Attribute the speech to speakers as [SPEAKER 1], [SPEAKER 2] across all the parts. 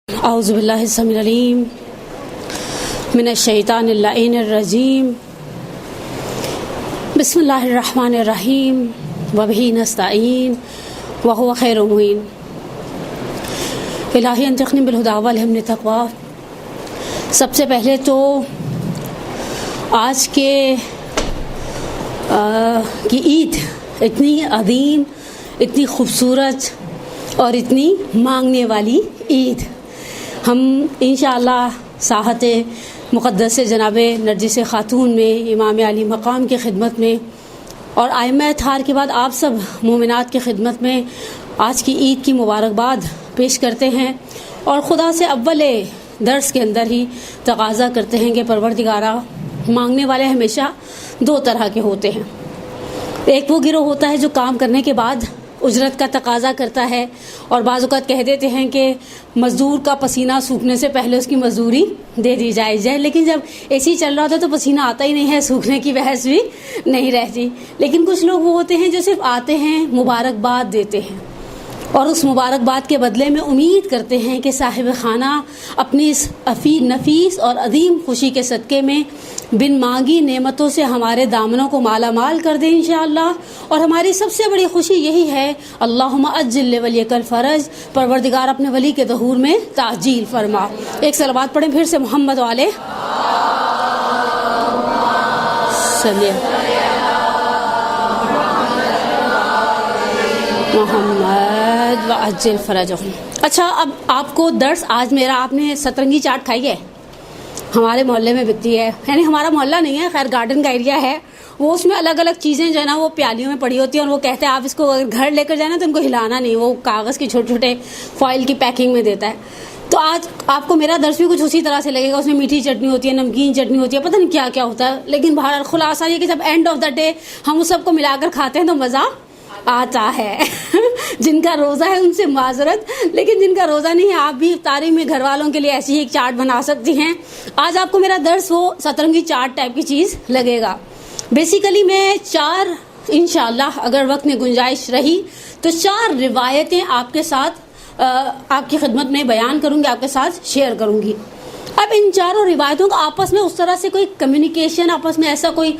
[SPEAKER 1] اعوذ باللہ السمیع العلیم من الشیطان اللعین الرجیم بسم اللہ الرحمن الرحیم وبہ نستعین وہو خیر معین الہی انطقنی بالہدی والہمنی التقوی۔ سب سے پہلے تو آج کی عید اتنی عظیم، اتنی خوبصورت اور اتنی مانگنے والی عید، ہم انشاءاللہ ساحت مقدس جناب نرجس خاتون میں، امام علی مقام کی خدمت میں اور ائمہ اطہار کے بعد آپ سب مومنات کی خدمت میں آج کی عید کی مبارکباد پیش کرتے ہیں، اور خدا سے اول درس کے اندر ہی تقاضا کرتے ہیں کہ پروردگارہ، مانگنے والے ہمیشہ دو طرح کے ہوتے ہیں۔ ایک وہ گروہ ہوتا ہے جو کام کرنے کے بعد اجرت کا تقاضا کرتا ہے، اور بعض اوقات کہہ دیتے ہیں کہ مزدور کا پسینہ سوکھنے سے پہلے اس کی مزدوری دے دی جائے، لیکن جب اے سی چل رہا ہوتا ہے تو پسینہ آتا ہی نہیں ہے، سوکھنے کی بحث بھی نہیں رہتی۔ لیکن کچھ لوگ وہ ہوتے ہیں جو صرف آتے ہیں، مبارکباد دیتے ہیں، اور اس مبارکباد کے بدلے میں امید کرتے ہیں کہ صاحب خانہ اپنی اس نفیس اور عظیم خوشی کے صدقے میں بن مانگی نعمتوں سے ہمارے دامنوں کو مالا مال کر دیں انشاءاللہ۔ اور ہماری سب سے بڑی خوشی یہی ہے، اللہم اجل لولیک الفرج، پروردگار اپنے ولی کے ظہور میں تعجیل فرما۔ ایک صلوات پڑھیں پھر سے، محمد والے صلی محمد وعجل فرجہم۔ اچھا، اب آپ کو درس آج میرا، آپ نے سترنگی چاٹ کھائی ہے؟ ہمارے محلے میں بکتی ہے، یعنی ہمارا محلہ نہیں ہے، خیر گارڈن کا ایریا ہے، وہ اس میں الگ الگ چیزیں جو ہے نا وہ پیالیوں میں پڑی ہوتی ہیں، اور وہ کہتے ہیں آپ اس کو اگر گھر لے کر جائیں نا تو ان کو ہلانا نہیں، وہ کاغذ کی چھوٹے چھوٹے فائل کی پیکنگ میں دیتا ہے۔ تو آج آپ کو میرا درس بھی کچھ اسی طرح سے لگے گا، اس میں میٹھی چٹنی ہوتی ہے، نمکین چٹنی ہوتی ہے، پتہ نہیں کیا کیا ہوتا ہے، لیکن بہرحال خلاصہ یہ کہ جب اینڈ آف دا ڈے ہم اس سب کو ملا کر کھاتے ہیں تو مزہ آتا ہے۔ جن کا روزہ ہے ان سے معذرت، لیکن جن کا روزہ نہیں ہے آپ بھی افطاری میں گھر والوں کے لیے ایسی ایک چاٹ بنا سکتی ہیں۔ آج آپ کو میرا درس وہ سترنگی چاٹ ٹائپ کی چیز لگے گا۔ بیسیکلی میں چار، انشاءاللہ اگر وقت میں گنجائش رہی تو چار روایتیں آپ کے ساتھ، آپ کی خدمت میں بیان کروں گی، آپ کے ساتھ شیئر کروں گی۔ اب ان چاروں روایتوں کا آپس میں اس طرح سے کوئی کمیونیکیشن، آپس میں ایسا کوئی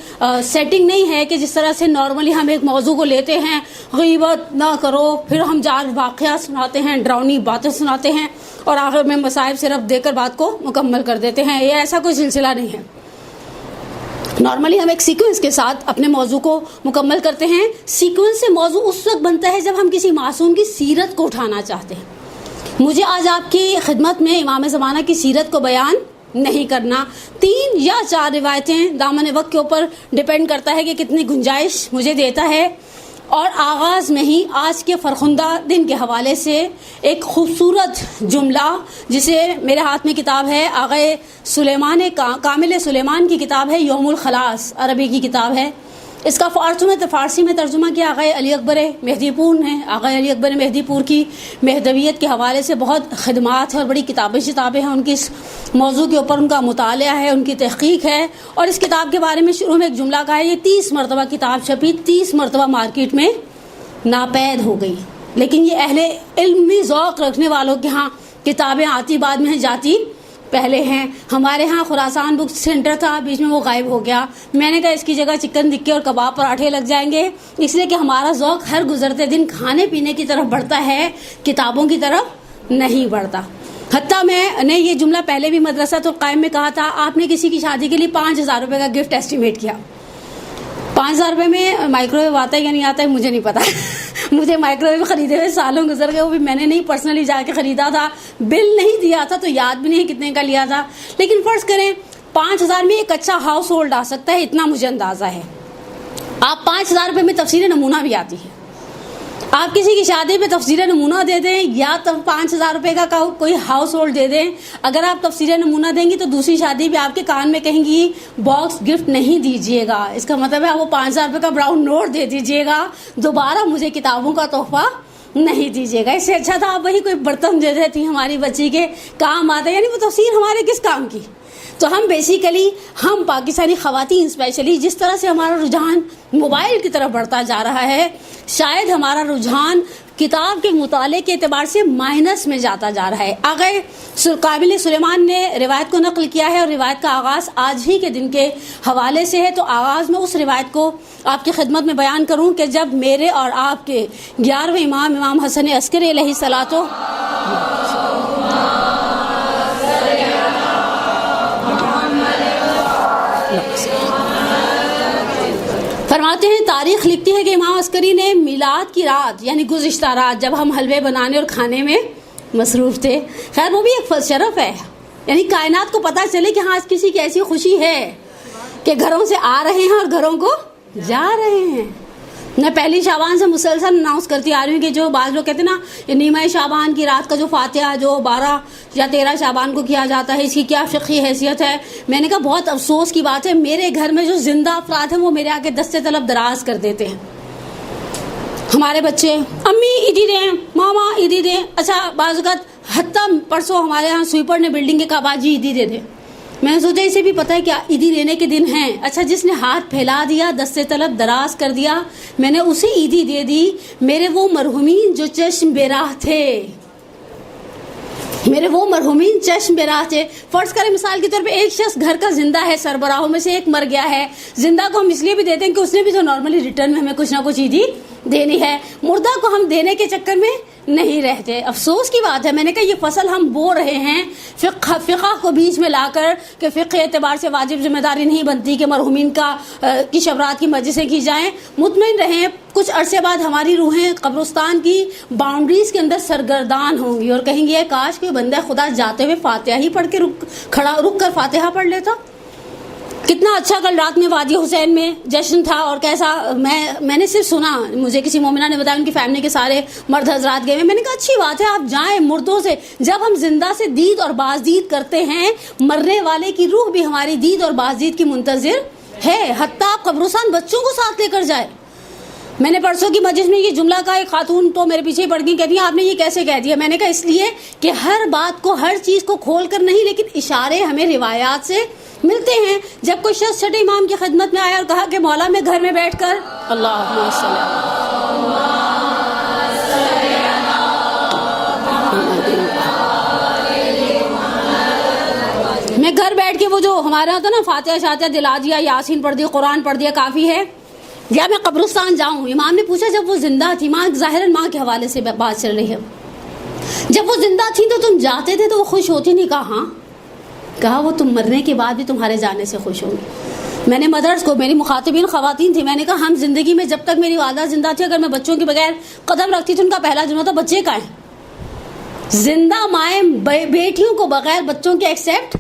[SPEAKER 1] سیٹنگ نہیں ہے کہ جس طرح سے نارملی ہم ایک موضوع کو لیتے ہیں، غیبت نہ کرو، پھر ہم جعل واقعات سناتے ہیں، ڈراؤنی باتیں سناتے ہیں، اور آخر میں مصائب صرف دے کر بات کو مکمل کر دیتے ہیں۔ یہ ایسا کوئی سلسلہ نہیں ہے۔ نارملی ہم ایک سیکوینس کے ساتھ اپنے موضوع کو مکمل کرتے ہیں۔ سیکوینس سے موضوع اس وقت بنتا ہے جب ہم کسی معصوم کی سیرت کو اٹھانا چاہتے ہیں۔ مجھے آج آپ کی خدمت میں امام زمانہ کی سیرت کو بیان نہیں کرنا، 3 یا 4 روایتیں، دامن وقت کے اوپر ڈیپینڈ کرتا ہے کہ کتنی گنجائش مجھے دیتا ہے۔ اور آغاز میں ہی آج کے فرخندہ دن کے حوالے سے ایک خوبصورت جملہ، جسے میرے ہاتھ میں کتاب ہے، آغا سلیمان کامل سلیمان کی کتاب ہے، یوم الخلاص، عربی کی کتاب ہے۔ اس کا فارسی میں ترجمہ کیا آغا علی اکبر مہدی پور نے۔ آغا علی اکبر مہدی پور کی مہدویت کے حوالے سے بہت خدمات ہیں اور بڑی کتابیں ہیں، ان کی اس موضوع کے اوپر ان کا مطالعہ ہے، ان کی تحقیق ہے۔ اور اس کتاب کے بارے میں شروع میں ایک جملہ کہا ہے، یہ 30 مرتبہ کتاب چھپی، 30 مرتبہ مارکیٹ میں ناپید ہو گئی، لیکن یہ اہل علمی ذوق رکھنے والوں کے ہاں کتابیں آتی بعد میں جاتی پہلے ہیں۔ ہمارے ہاں خراسان بک سینٹر تھا، بیچ میں وہ غائب ہو گیا۔ میں نے کہا اس کی جگہ چکن ٹکے اور کباب پراٹھے لگ جائیں گے، اس لیے کہ ہمارا ذوق ہر گزرتے دن کھانے پینے کی طرف بڑھتا ہے، کتابوں کی طرف نہیں بڑھتا۔ حتیٰ میں نے یہ جملہ پہلے بھی مدرسہ تو قائم میں کہا تھا، آپ نے کسی کی شادی کے لیے 5000 روپے کا گفٹ ایسٹیمیٹ کیا، 5000 روپے میں مائکرو ویو آتا ہے یا نہیں آتا ہے مجھے نہیں پتا۔ مجھے مائکرو ویو خریدے ہوئے سالوں گزر گئے، وہ بھی میں نے نہیں پرسنلی جا کے خریدا تھا، بل نہیں دیا تھا، تو یاد بھی نہیں کتنے کا لیا تھا۔ لیکن فرض کریں 5000 میں ایک اچھا ہاؤس ہولڈ آ سکتا ہے، اتنا مجھے اندازہ ہے۔ آپ 5000 روپے میں تفسیر نمونہ بھی آتی ہے، آپ کسی کی شادی پہ تفسیر نمونہ دے دیں یا 5000 روپے کا کوئی ہاؤس ہولڈ دے دیں، اگر آپ تفسیر نمونہ دیں گی تو دوسری شادی بھی آپ کے کان میں کہیں گی باکس گفٹ نہیں دیجیے گا، اس کا مطلب ہے وہ 5000 روپے کا براؤن نوٹ دے دیجیے گا، دوبارہ مجھے کتابوں کا تحفہ نہیں دیجیے گا۔ اس سے اچھا تھا آپ وہی کوئی برتن دے دیتی، ہماری بچی کے کام آتا ہے، یعنی وہ تفسیر ہمارے کس کام کی۔ تو ہم بیسیکلی، ہم پاکستانی خواتین اسپیشلی، جس طرح سے ہمارا رجحان موبائل کی طرف بڑھتا جا رہا ہے، شاید ہمارا رجحان کتاب کے مطالعے کے اعتبار سے مائنس میں جاتا جا رہا ہے. آقا قابل سلیمان نے روایت کو نقل کیا ہے اور روایت کا آغاز آج ہی کے دن کے حوالے سے ہے. تو آغاز میں اس روایت کو آپ کی خدمت میں بیان کروں کہ جب میرے اور آپ کے 11ویں امام حسن عسکری علیہ الصلوۃ فرماتے ہیں، تاریخ لکھتی ہے کہ امام عسکری نے میلاد کی رات یعنی گزشتہ رات جب ہم حلوے بنانے اور کھانے میں مصروف تھے، خیر وہ بھی ایک شرف ہے، یعنی کائنات کو پتہ چلے کہ ہاں کسی کی ایسی خوشی ہے کہ گھروں سے آ رہے ہیں اور گھروں کو جا رہے ہیں. میں پہلی شعبان سے مسلسل اناؤنس کرتی آ رہی ہوں کہ جو بعض لوگ کہتے ہیں نا یہ نیمہ شعبان کی رات کا جو فاتحہ جو 12 یا 13 شعبان کو کیا جاتا ہے، اس کی کیا فقہی حیثیت ہے. میں نے کہا بہت افسوس کی بات ہے، میرے گھر میں جو زندہ افراد ہیں وہ میرے آگے دستے طلب دراز کر دیتے ہیں. ہمارے بچے امی عیدی دیں، ماما عیدی دیں. اچھا بعض اوقات حتیٰ پرسوں ہمارے ہاں سویپر نے بلڈنگ کے کہا باجی عیدی دے دیں. میں نے سوچا اسے بھی پتہ ہے کیا عیدی لینے کے دن ہیں. اچھا جس نے ہاتھ پھیلا دیا، دستے طلب دراز کر دیا، میں نے اسے عیدی دے دی. میرے وہ مرحومین جو چشم براہ تھے، میرے وہ مرحومین چشم براہ تھے. فرض کریں مثال کے طور پہ ایک شخص گھر کا زندہ ہے، سربراہوں میں سے ایک مر گیا ہے. زندہ کو ہم اس لیے بھی دیتے ہیں کہ اس نے بھی تو نارملی ریٹرن میں ہمیں کچھ نہ کچھ عیدی دینی ہے. مردہ کو ہم دینے کے چکر میں نہیں رہتے. افسوس کی بات ہے، میں نے کہا یہ فصل ہم بو رہے ہیں فقہ کو بیچ میں لا کر کہ فقہ اعتبار سے واجب ذمہ داری نہیں بنتی کہ مرحومین کی شبرات کی مجلسیں کی جائیں. مطمئن رہیں کچھ عرصے بعد ہماری روحیں قبرستان کی باؤنڈریز کے اندر سرگردان ہوں گی اور کہیں گے کاش کوئی بندہ خدا جاتے ہوئے فاتحہ ہی پڑھ کے رک کر فاتحہ پڑھ لیتا. کتنا اچھا کل رات میں وادی حسین میں جشن تھا اور کیسا میں نے صرف سنا، مجھے کسی مومنہ نے بتایا ان کی فیملی کے سارے مرد حضرات گئے. میں نے کہا اچھی بات ہے آپ جائیں مردوں سے. جب ہم زندہ سے دید اور بازدید کرتے ہیں، مرنے والے کی روح بھی ہماری دید اور بازدید کی منتظر ہے. حتیٰ آپ قبرستان بچوں کو ساتھ لے کر جائیں. میں نے پرسوں کی مجلس میں یہ جملہ کہا، ایک خاتون تو میرے پیچھے پڑ گئی، کہتی ہیں آپ نے یہ کیسے کہہ دیا. میں نے کہا اس لیے کہ ہر بات کو ہر چیز کو کھول کر نہیں، لیکن اشارے ہمیں روایات سے ملتے ہیں. جب کوئی شخص چھٹے امام کی خدمت میں آیا اور کہا کہ مولا میں گھر میں بیٹھ کر اللہم میں گھر بیٹھ کے وہ جو ہمارا ہوتا نا فاتحہ شاتحہ دلا دیا، یاسین پڑھ دیا، قرآن پڑھ دیا کافی ہے، یا میں قبرستان جاؤں. امام نے پوچھا جب وہ زندہ تھی، ماں ظاہراً ماں کے حوالے سے بات چل رہی ہے، جب وہ زندہ تھی تو تم جاتے تھے تو وہ خوش ہوتی؟ نہیں. کہا ہاں. کہا وہ تم مرنے کے بعد بھی تمہارے جانے سے خوش ہوں گی. میں نے مدرس کو، میری مخاطبین خواتین تھی، میں نے کہا ہم زندگی میں جب تک میری والدہ زندہ تھی اگر میں بچوں کے بغیر قدم رکھتی تھی ان کا پہلا جملہ تھا بچے کہاں ہیں. زندہ مائیں بیٹیوں کو بغیر بچوں کے ایکسیپٹ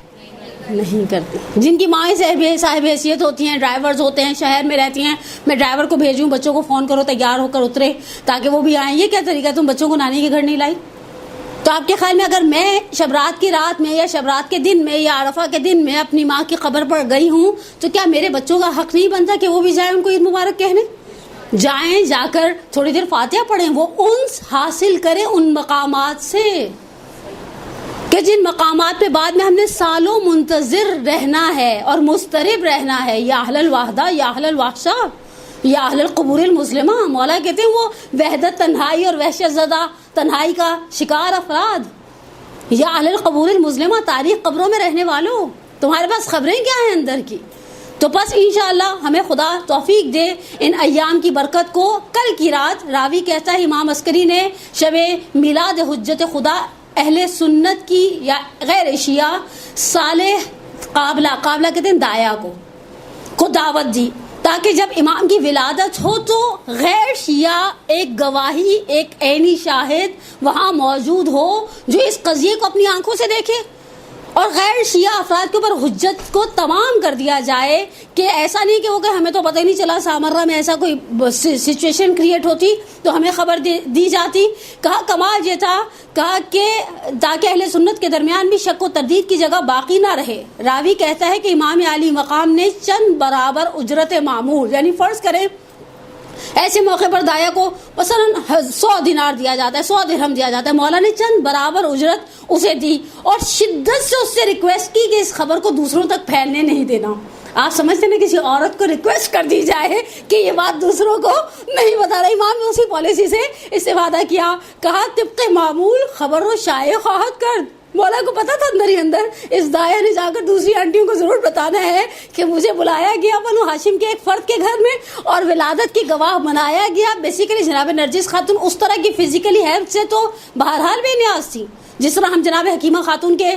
[SPEAKER 1] نہیں کرتی. جن کی مائیں صاحب حیثیت ہوتی ہیں، ڈرائیورز ہوتے ہیں، شہر میں رہتی ہیں، میں ڈرائیور کو بھیجوں بچوں کو فون کرو تیار ہو کر اترے تاکہ وہ بھی آئیں. یہ کیا طریقہ ہے؟ تم بچوں کو نانی کے گھر نہیں لائی. تو آپ کے خیال میں اگر میں شبرات کی رات میں یا شبرات کے دن میں یا عرفہ کے دن میں اپنی ماں کی قبر پر گئی ہوں تو کیا میرے بچوں کا حق نہیں بنتا کہ وہ بھی جائیں ان کو عید مبارک کہنے؟ جائیں، جا کر تھوڑی دیر فاتحہ پڑھیں، وہ انس حاصل کریں ان مقامات سے کہ جن مقامات پہ بعد میں ہم نے سالوں منتظر رہنا ہے اور مضطرب رہنا ہے. یا اہل الوحدہ یا اہل الوحشہ یا اہل القبور المسلمہ. مولا کہتے ہیں وہ وحدت، تنہائی اور وحشت زدہ تنہائی کا شکار افراد. یا اہل القبور المسلمہ، تاریخ قبروں میں رہنے والوں، تمہارے پاس خبریں کیا ہیں اندر کی؟ تو بس انشاءاللہ ہمیں خدا توفیق دے ان ایام کی برکت کو. کل کی رات راوی کہتا ہے امام عسکری نے شب میلاد حجت خدا اہل سنت کی یا غیر شیعہ صالح قابلہ کہتے ہیں دایا کو دعوت دی تاکہ جب امام کی ولادت ہو تو غیر شیعہ ایک گواہی، ایک عینی شاہد وہاں موجود ہو جو اس قضیے کو اپنی آنکھوں سے دیکھے، اور غیر شیعہ افراد کے اوپر حجت کو تمام کر دیا جائے کہ ایسا نہیں کہ وہ کہ ہمیں تو پتہ ہی نہیں چلا سامرہ میں ایسا کوئی سچویشن کریٹ ہوتی تو ہمیں خبر دی جاتی. کہا کمال یہ تھا، کہا کہ تاکہ اہل سنت کے درمیان بھی شک و تردید کی جگہ باقی نہ رہے. راوی کہتا ہے کہ امام علی مقام نے چند برابر اجرت معمول، یعنی فرض کریں ایسے موقع پر دایا کو مثلا 100 دینار دیا جاتا ہے، 100 درہم دیا جاتا ہے، مولا نے چند برابر اجرت اسے دی اور شدت سے اس سے ریکویسٹ کی کہ اس خبر کو دوسروں تک پھیلنے نہیں دینا. آپ سمجھتے ہیں کسی عورت کو ریکویسٹ کر دی جائے کہ یہ بات دوسروں کو نہیں بتا رہا. امام نے اسی پالیسی سے استفادہ کیا, کہا طبق معمول خبر و شائع خواہد کرد. مولا کو پتا تھا اندر ہی اندر اس دایا نے جا کر دوسری آنٹیوں کو ضرور بتانا ہے کہ مجھے بلایا گیا بنو ہاشم کے ایک فرد کے گھر میں اور ولادت کی گواہ بنایا گیا. بیسیکلی جناب نرجس خاتون اس طرح کی فزیکلی ہیلتھ سے تو بہرحال بے نیاز تھی جس طرح ہم جناب حکیمہ خاتون کے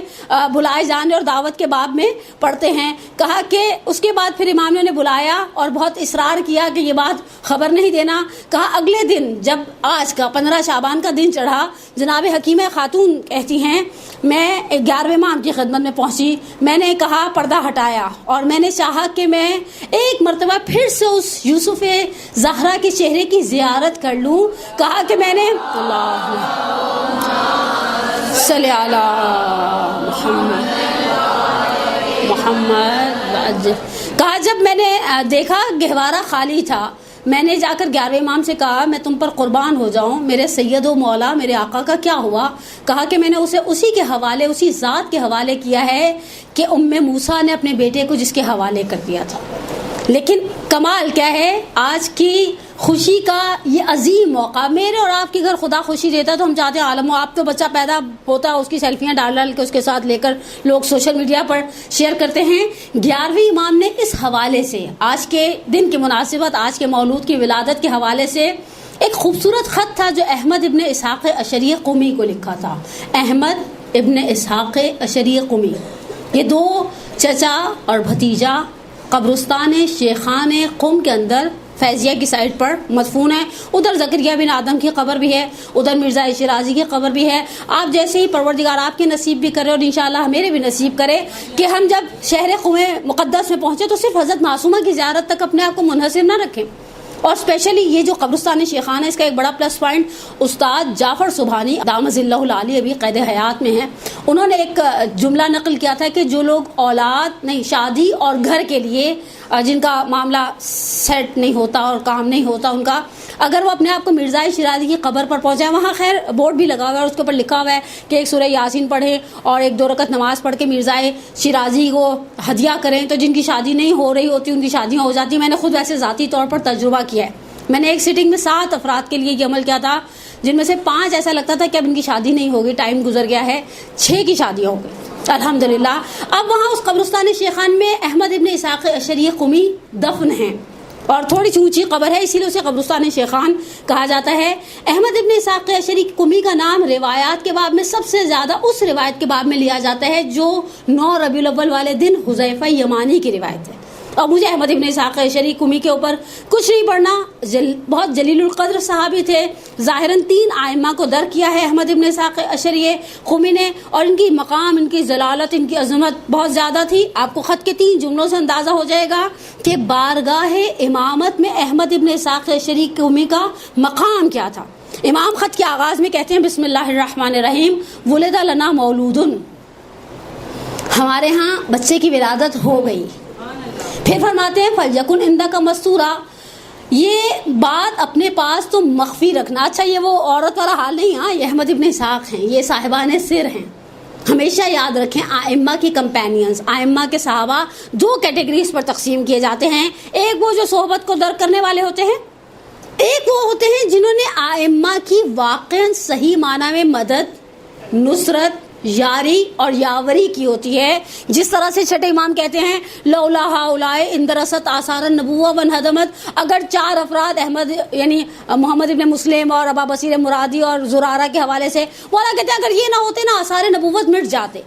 [SPEAKER 1] بلائے جانے اور دعوت کے باب میں پڑھتے ہیں. کہا کہ اس کے بعد پھر امام نے انہیں بلایا اور بہت اصرار کیا کہ یہ بات خبر نہیں دینا. کہا اگلے دن جب آج کا 15 شعبان کا دن چڑھا, جناب حکیمہ خاتون کہتی ہیں میں 11ویں امام کی خدمت میں پہنچی. میں نے کہا پردہ ہٹایا اور میں نے چاہا کہ میں ایک مرتبہ پھر سے اس یوسف زہرا کے چہرے کی زیارت کر لوں. کہا کہ میں نے صلی علی محمد. کہا جب میں نے دیکھا گہوارہ خالی تھا, میں نے جا کر 11ویں امام سے کہا میں تم پر قربان ہو جاؤں, میرے سید و مولا میرے آقا کا کیا ہوا؟ کہا کہ میں نے اسے اسی کے حوالے, اسی ذات کے حوالے کیا ہے کہ ام موسیٰ نے اپنے بیٹے کو جس کے حوالے کر دیا تھا. لیکن کمال کیا ہے, آج کی خوشی کا یہ عظیم موقع, میرے اور آپ کے گھر خدا خوشی دیتا تو ہم چاہتے ہیں عالم و آپ تو بچہ پیدا ہوتا ہے اس کی سیلفیاں ڈال کے اس کے ساتھ لے کر لوگ سوشل میڈیا پر شیئر کرتے ہیں. 11ویں امام نے اس حوالے سے آج کے دن کی مناسبت, آج کے مولود کی ولادت کے حوالے سے ایک خوبصورت خط تھا جو احمد ابن اسحاق اشعری قمی کو لکھا تھا. احمد ابن اسحاق اشعری قمی, یہ دو چچا اور بھتیجا قبرستان شیخان قم کے اندر فیضیہ کی سائٹ پر مدفون ہے. ادھر زکریا بن آدم کی قبر بھی ہے, ادھر مرزا شیرازی کی قبر بھی ہے. آپ جیسے ہی پروردگار آپ کے نصیب بھی کرے اور انشاءاللہ میرے بھی نصیب کرے کہ ہم جب شہر قم مقدس میں پہنچے تو صرف حضرت معصومہ کی زیارت تک اپنے آپ کو منحصر نہ رکھیں. اور اسپیشلی یہ جو قبرستان شیخان ہے, اس کا ایک بڑا پلس پوائنٹ استاد جعفر سبحانی دامت اللہ العالی ابھی قید حیات میں ہیں, انہوں نے ایک جملہ نقل کیا تھا کہ جو لوگ اولاد نہیں, شادی اور گھر کے لیے جن کا معاملہ سیٹ نہیں ہوتا اور کام نہیں ہوتا ان کا, اگر وہ اپنے آپ کو مرزا شیرازی کی قبر پر پہنچائے, وہاں خیر بورڈ بھی لگا ہوا ہے اور اس کے اوپر لکھا ہوا ہے کہ ایک سورہ یاسین پڑھیں اور 1-2 رکعت نماز پڑھ کے مرزا شیرازی کو ہدیہ کریں, تو جن کی شادی نہیں ہو رہی ہوتی ان کی شادیاں ہو جاتی. میں نے خود ویسے ذاتی طور پر تجربہ کیا ہے. میں نے ایک سیٹنگ میں 7 افراد کے لیے یہ عمل کیا تھا, جن میں سے 5 ایسا لگتا تھا کہ اب ان کی شادی نہیں ہوگی, ٹائم گزر گیا ہے, 6 کی شادیاں ہو گئی الحمدللہ. اب وہاں اس قبرستان شیخان میں احمد ابن اسحاق اشعری قمی دفن ہیں اور تھوڑی سی اونچی قبر ہے, اسی لیے اسے قبرستان شیخان کہا جاتا ہے. احمد ابن اسحاق اشعری قمی کا نام روایات کے باب میں سب سے زیادہ اس روایت کے باب میں لیا جاتا ہے جو 9 ربیع الاول والے دن حذیفہ یمانی کی روایت ہے. اور مجھے احمد ابن اسحاق اشعری قمی کے اوپر کچھ نہیں پڑھنا, بہت جلیل القدر صحابی تھے. ظاہراً 3 ائمہ کو در کیا ہے احمد ابن اسحاق اشعری قمی نے, اور ان کی مقام, ان کی جلالت, ان کی عظمت بہت زیادہ تھی. آپ کو خط کے 3 جملوں سے اندازہ ہو جائے گا کہ بارگاہ امامت میں احمد ابن اسحاق اشعری قمی کا مقام کیا تھا. امام خط کے آغاز میں کہتے ہیں بسم اللہ الرحمن الرحیم, ولد لنا مولود, ہمارے ہاں بچے کی ولادت ہو گئی. پھر فرماتے ہیں فلیکن عندک مستورا, یہ بات اپنے پاس تو مخفی رکھنا. اچھا یہ وہ عورت والا حال نہیں, ہاں یہ احمد ابن اسحاق ہیں, یہ صاحبان سر ہیں. ہمیشہ یاد رکھیں آئمہ کی کمپینینز, آئمہ کے صحابہ 2 کیٹیگریز پر تقسیم کیے جاتے ہیں. ایک وہ جو صحبت کو درک کرنے والے ہوتے ہیں, ایک وہ ہوتے ہیں جنہوں نے آئمہ کی واقعاً صحیح معنی میں مدد, نصرت, یاری اور یاوری کی ہوتی ہے. جس طرح سے چھٹے امام کہتے ہیں لولا ہؤلاء اندرست آثار النبوہ وانہدمت, اگر 4 افراد احمد یعنی محمد ابن مسلم اور ابا بصیر مرادی اور زرارہ کے حوالے سے, مولا کہتے ہیں اگر یہ نہ ہوتے نا آثار نبوت مٹ جاتے.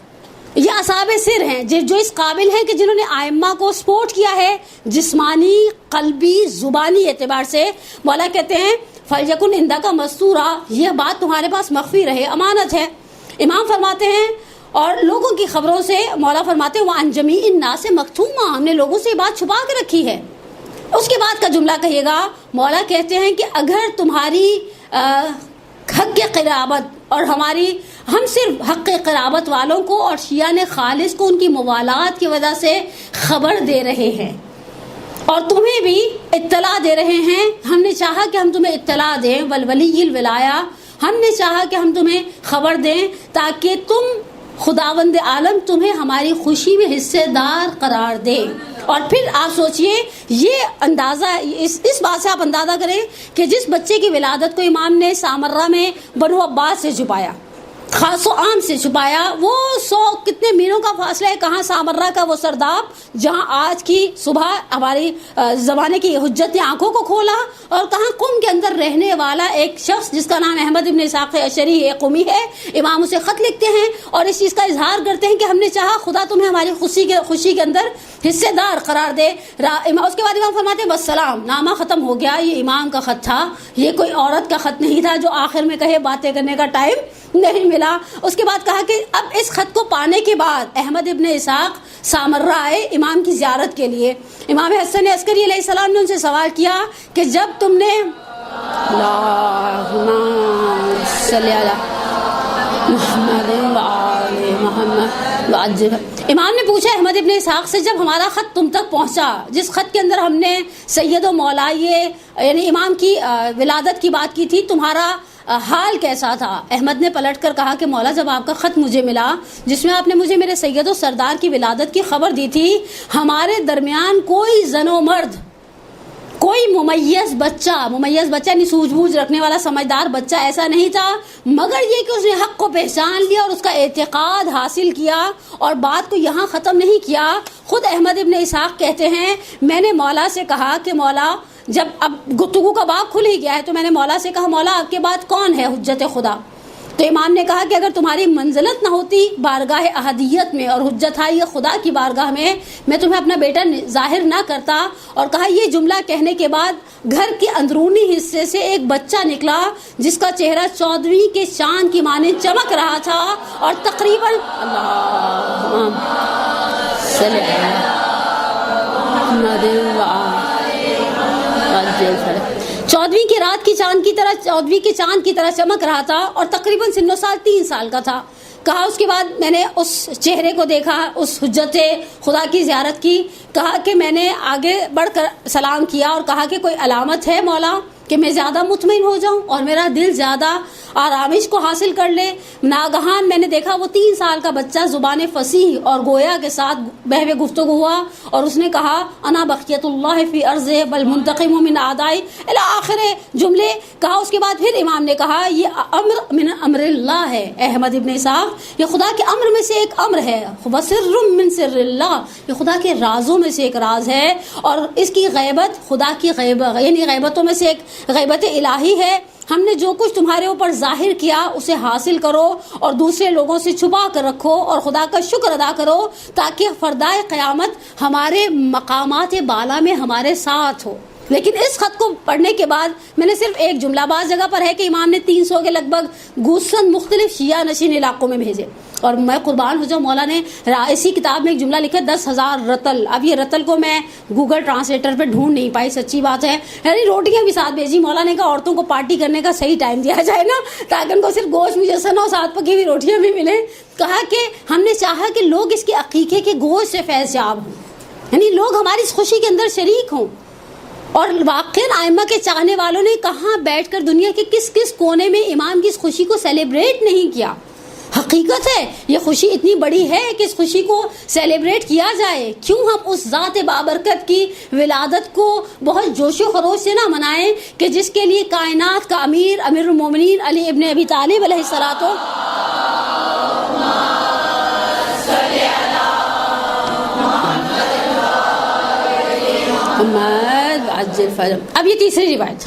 [SPEAKER 1] یہ اصحاب سر ہیں جو اس قابل ہیں کہ جنہوں نے آئمہ کو سپورٹ کیا ہے جسمانی, قلبی, زبانی اعتبار سے. مولا کہتے ہیں فلیکن عندک مستورا, یہ بات تمہارے پاس مخفی رہے, امانت ہے. امام فرماتے ہیں اور لوگوں کی خبروں سے, مولا فرماتے ہیں وَعَنْ جَمِيعِ النَّاسِ مَكْتُومًا, ہم نے لوگوں سے یہ بات چھپا کے رکھی ہے. اس کے بعد کا جملہ کہیے گا, مولا کہتے ہیں کہ اگر تمہاری حق قرابت اور ہم صرف حق قرابت والوں کو اور شیعہ نے خالص کو ان کی موالات کی وجہ سے خبر دے رہے ہیں اور تمہیں بھی اطلاع دے رہے ہیں, ہم نے چاہا کہ ہم تمہیں اطلاع دیں, والولی الولایہ, ہم نے چاہا کہ ہم تمہیں خبر دیں تاکہ تم خداوند عالم تمہیں ہماری خوشی میں حصے دار قرار دے. اور پھر آپ سوچئے یہ اندازہ اس بات سے آپ اندازہ کریں کہ جس بچے کی ولادت کو امام نے سامرہ میں بنو عباس سے چھپایا، خاص و عام سے چھپایا، وہ 100 کتنے میلوں کا فاصلہ ہے، کہاں سامرہ کا وہ سرداب جہاں آج کی صبح ہماری زمانے کی حجت نے آنکھوں کو کھولا، اور کہاں قم کے اندر رہنے والا ایک شخص جس کا نام احمد ابن اسحاق اشعری ہے، قمی ہے، امام اسے خط لکھتے ہیں اور اس چیز کا اظہار کرتے ہیں کہ ہم نے چاہا خدا تمہیں ہماری خوشی کے اندر حصے دار قرار دے۔ اس کے بعد امام فرماتے ہیں بسلام، نامہ ختم ہو گیا۔ یہ امام کا خط تھا، یہ کوئی عورت کا خط نہیں تھا جو آخر میں کہے باتیں کرنے کا ٹائم نہیں ملا۔ اس کے بعد کہا کہ اب اس خط کو پانے کے بعد احمد ابن اسحاق سامرہ آئے امام کی زیارت کے لیے۔ امام حسن عسکری علیہ السلام نے ان سے سوال کیا کہ جب تم نے اللہم صلی علی محمد وآل محمد وعجل، امام نے پوچھا احمد ابن اسحاق سے جب ہمارا خط تم تک پہنچا جس خط کے اندر ہم نے سید و مولا یعنی امام کی ولادت کی بات کی تھی، تمہارا حال کیسا تھا؟ احمد نے پلٹ کر کہا کہ مولا جب آپ کا خط مجھے ملا جس میں آپ نے مجھے میرے سید و سردار کی ولادت کی خبر دی تھی، ہمارے درمیان کوئی زن و مرد، کوئی ممیز بچہ یعنی سوجھ بوجھ رکھنے والا سمجھدار بچہ ایسا نہیں تھا، مگر یہ کہ اس نے حق کو پہچان لیا اور اس کا اعتقاد حاصل کیا اور بات کو یہاں ختم نہیں کیا۔ خود احمد ابن اسحاق کہتے ہیں میں نے مولا سے کہا کہ مولا، جب اب گفتگو کا باب کھل ہی گیا ہے تو میں نے مولا سے کہا مولا آپ کے بعد کون ہے حجت خدا؟ تو امام نے کہا کہ اگر تمہاری منزلت نہ ہوتی بارگاہ احدیت میں اور حجت ہے خدا کی بارگاہ میں تمہیں اپنا بیٹا ظاہر نہ کرتا۔ اور کہا یہ جملہ کہنے کے بعد گھر کے اندرونی حصے سے ایک بچہ نکلا جس کا چہرہ 14ویں کے چاند کی مانند چمک رہا تھا اور تقریباً 14ویں کی رات کی چاند کی طرح 14ویں کے چاند کی طرح چمک رہا تھا اور تقریباً سن و سال 3 سال کا تھا۔ کہا اس کے بعد میں نے اس چہرے کو دیکھا، اس حجت خدا کی زیارت کی، کہا کہ میں نے آگے بڑھ کر سلام کیا اور کہا کہ کوئی علامت ہے مولا کہ میں زیادہ مطمئن ہو جاؤں اور میرا دل زیادہ آرامش کو حاصل کر لے؟ ناگہان میں نے دیکھا وہ 3 سال کا بچہ زبان فصیح اور گویا کے ساتھ بہوے گفتگو ہوا اور اس نے کہا انا بقیت اللہ فی ارضہ بل منتقم من اعدائی الی آخر جملے۔ کہا اس کے بعد پھر امام نے کہا یہ امر من امر اللہ ہے احمد ابن اسحاق، یہ خدا کے امر میں سے ایک امر ہے، وسر من سر اللہ، یہ خدا کے رازوں میں سے ایک راز ہے اور اس کی غیبت خدا کی غیبت یعنی غیبتوں میں سے ایک غیبت الہی ہے۔ ہم نے جو کچھ تمہارے اوپر ظاہر کیا اسے حاصل کرو اور دوسرے لوگوں سے چھپا کر رکھو اور خدا کا شکر ادا کرو تاکہ فردائے قیامت ہمارے مقامات بالا میں ہمارے ساتھ ہو۔ لیکن اس خط کو پڑھنے کے بعد میں نے صرف ایک جملہ، بعض جگہ پر ہے کہ امام نے 300 کے لگ بھگ گوسفند مختلف شیعہ نشین علاقوں میں بھیجے، اور میں قربان ہو جاؤں مولا نے اسی کتاب میں ایک جملہ لکھا 10,000 رتل۔ اب یہ رتل کو میں گوگل ٹرانسلیٹر پہ ڈھونڈ نہیں پائی، سچی بات ہے، یعنی روٹیاں بھی ساتھ بھیجی۔ مولا نے کہا عورتوں کو پارٹی کرنے کا صحیح ٹائم دیا جائے نا تاکہ ان کو صرف گوشت میسر نہ ہو، ساتھ پکی ہوئی روٹیاں بھی ملیں۔ کہا کہ ہم نے چاہا کہ لوگ اس کے عقیقے کے گوشت سے فیض یاب ہوں، یعنی لوگ ہماری اس خوشی کے اندر شریک ہوں۔ اور واقعاً آئمہ کے چاہنے والوں نے کہاں بیٹھ کر دنیا کے کس کس کونے میں امام کی اس خوشی کو سیلیبریٹ نہیں کیا۔ حقیقت ہے یہ خوشی اتنی بڑی ہے کہ اس خوشی کو سیلیبریٹ کیا جائے۔ کیوں ہم اس ذات بابرکت کی ولادت کو بہت جوش و خروش سے نہ منائیں کہ جس کے لیے کائنات کا امیر المومنین علی ابن ابی طالب علیہ الصلوۃ اب یہ تیسری روایت،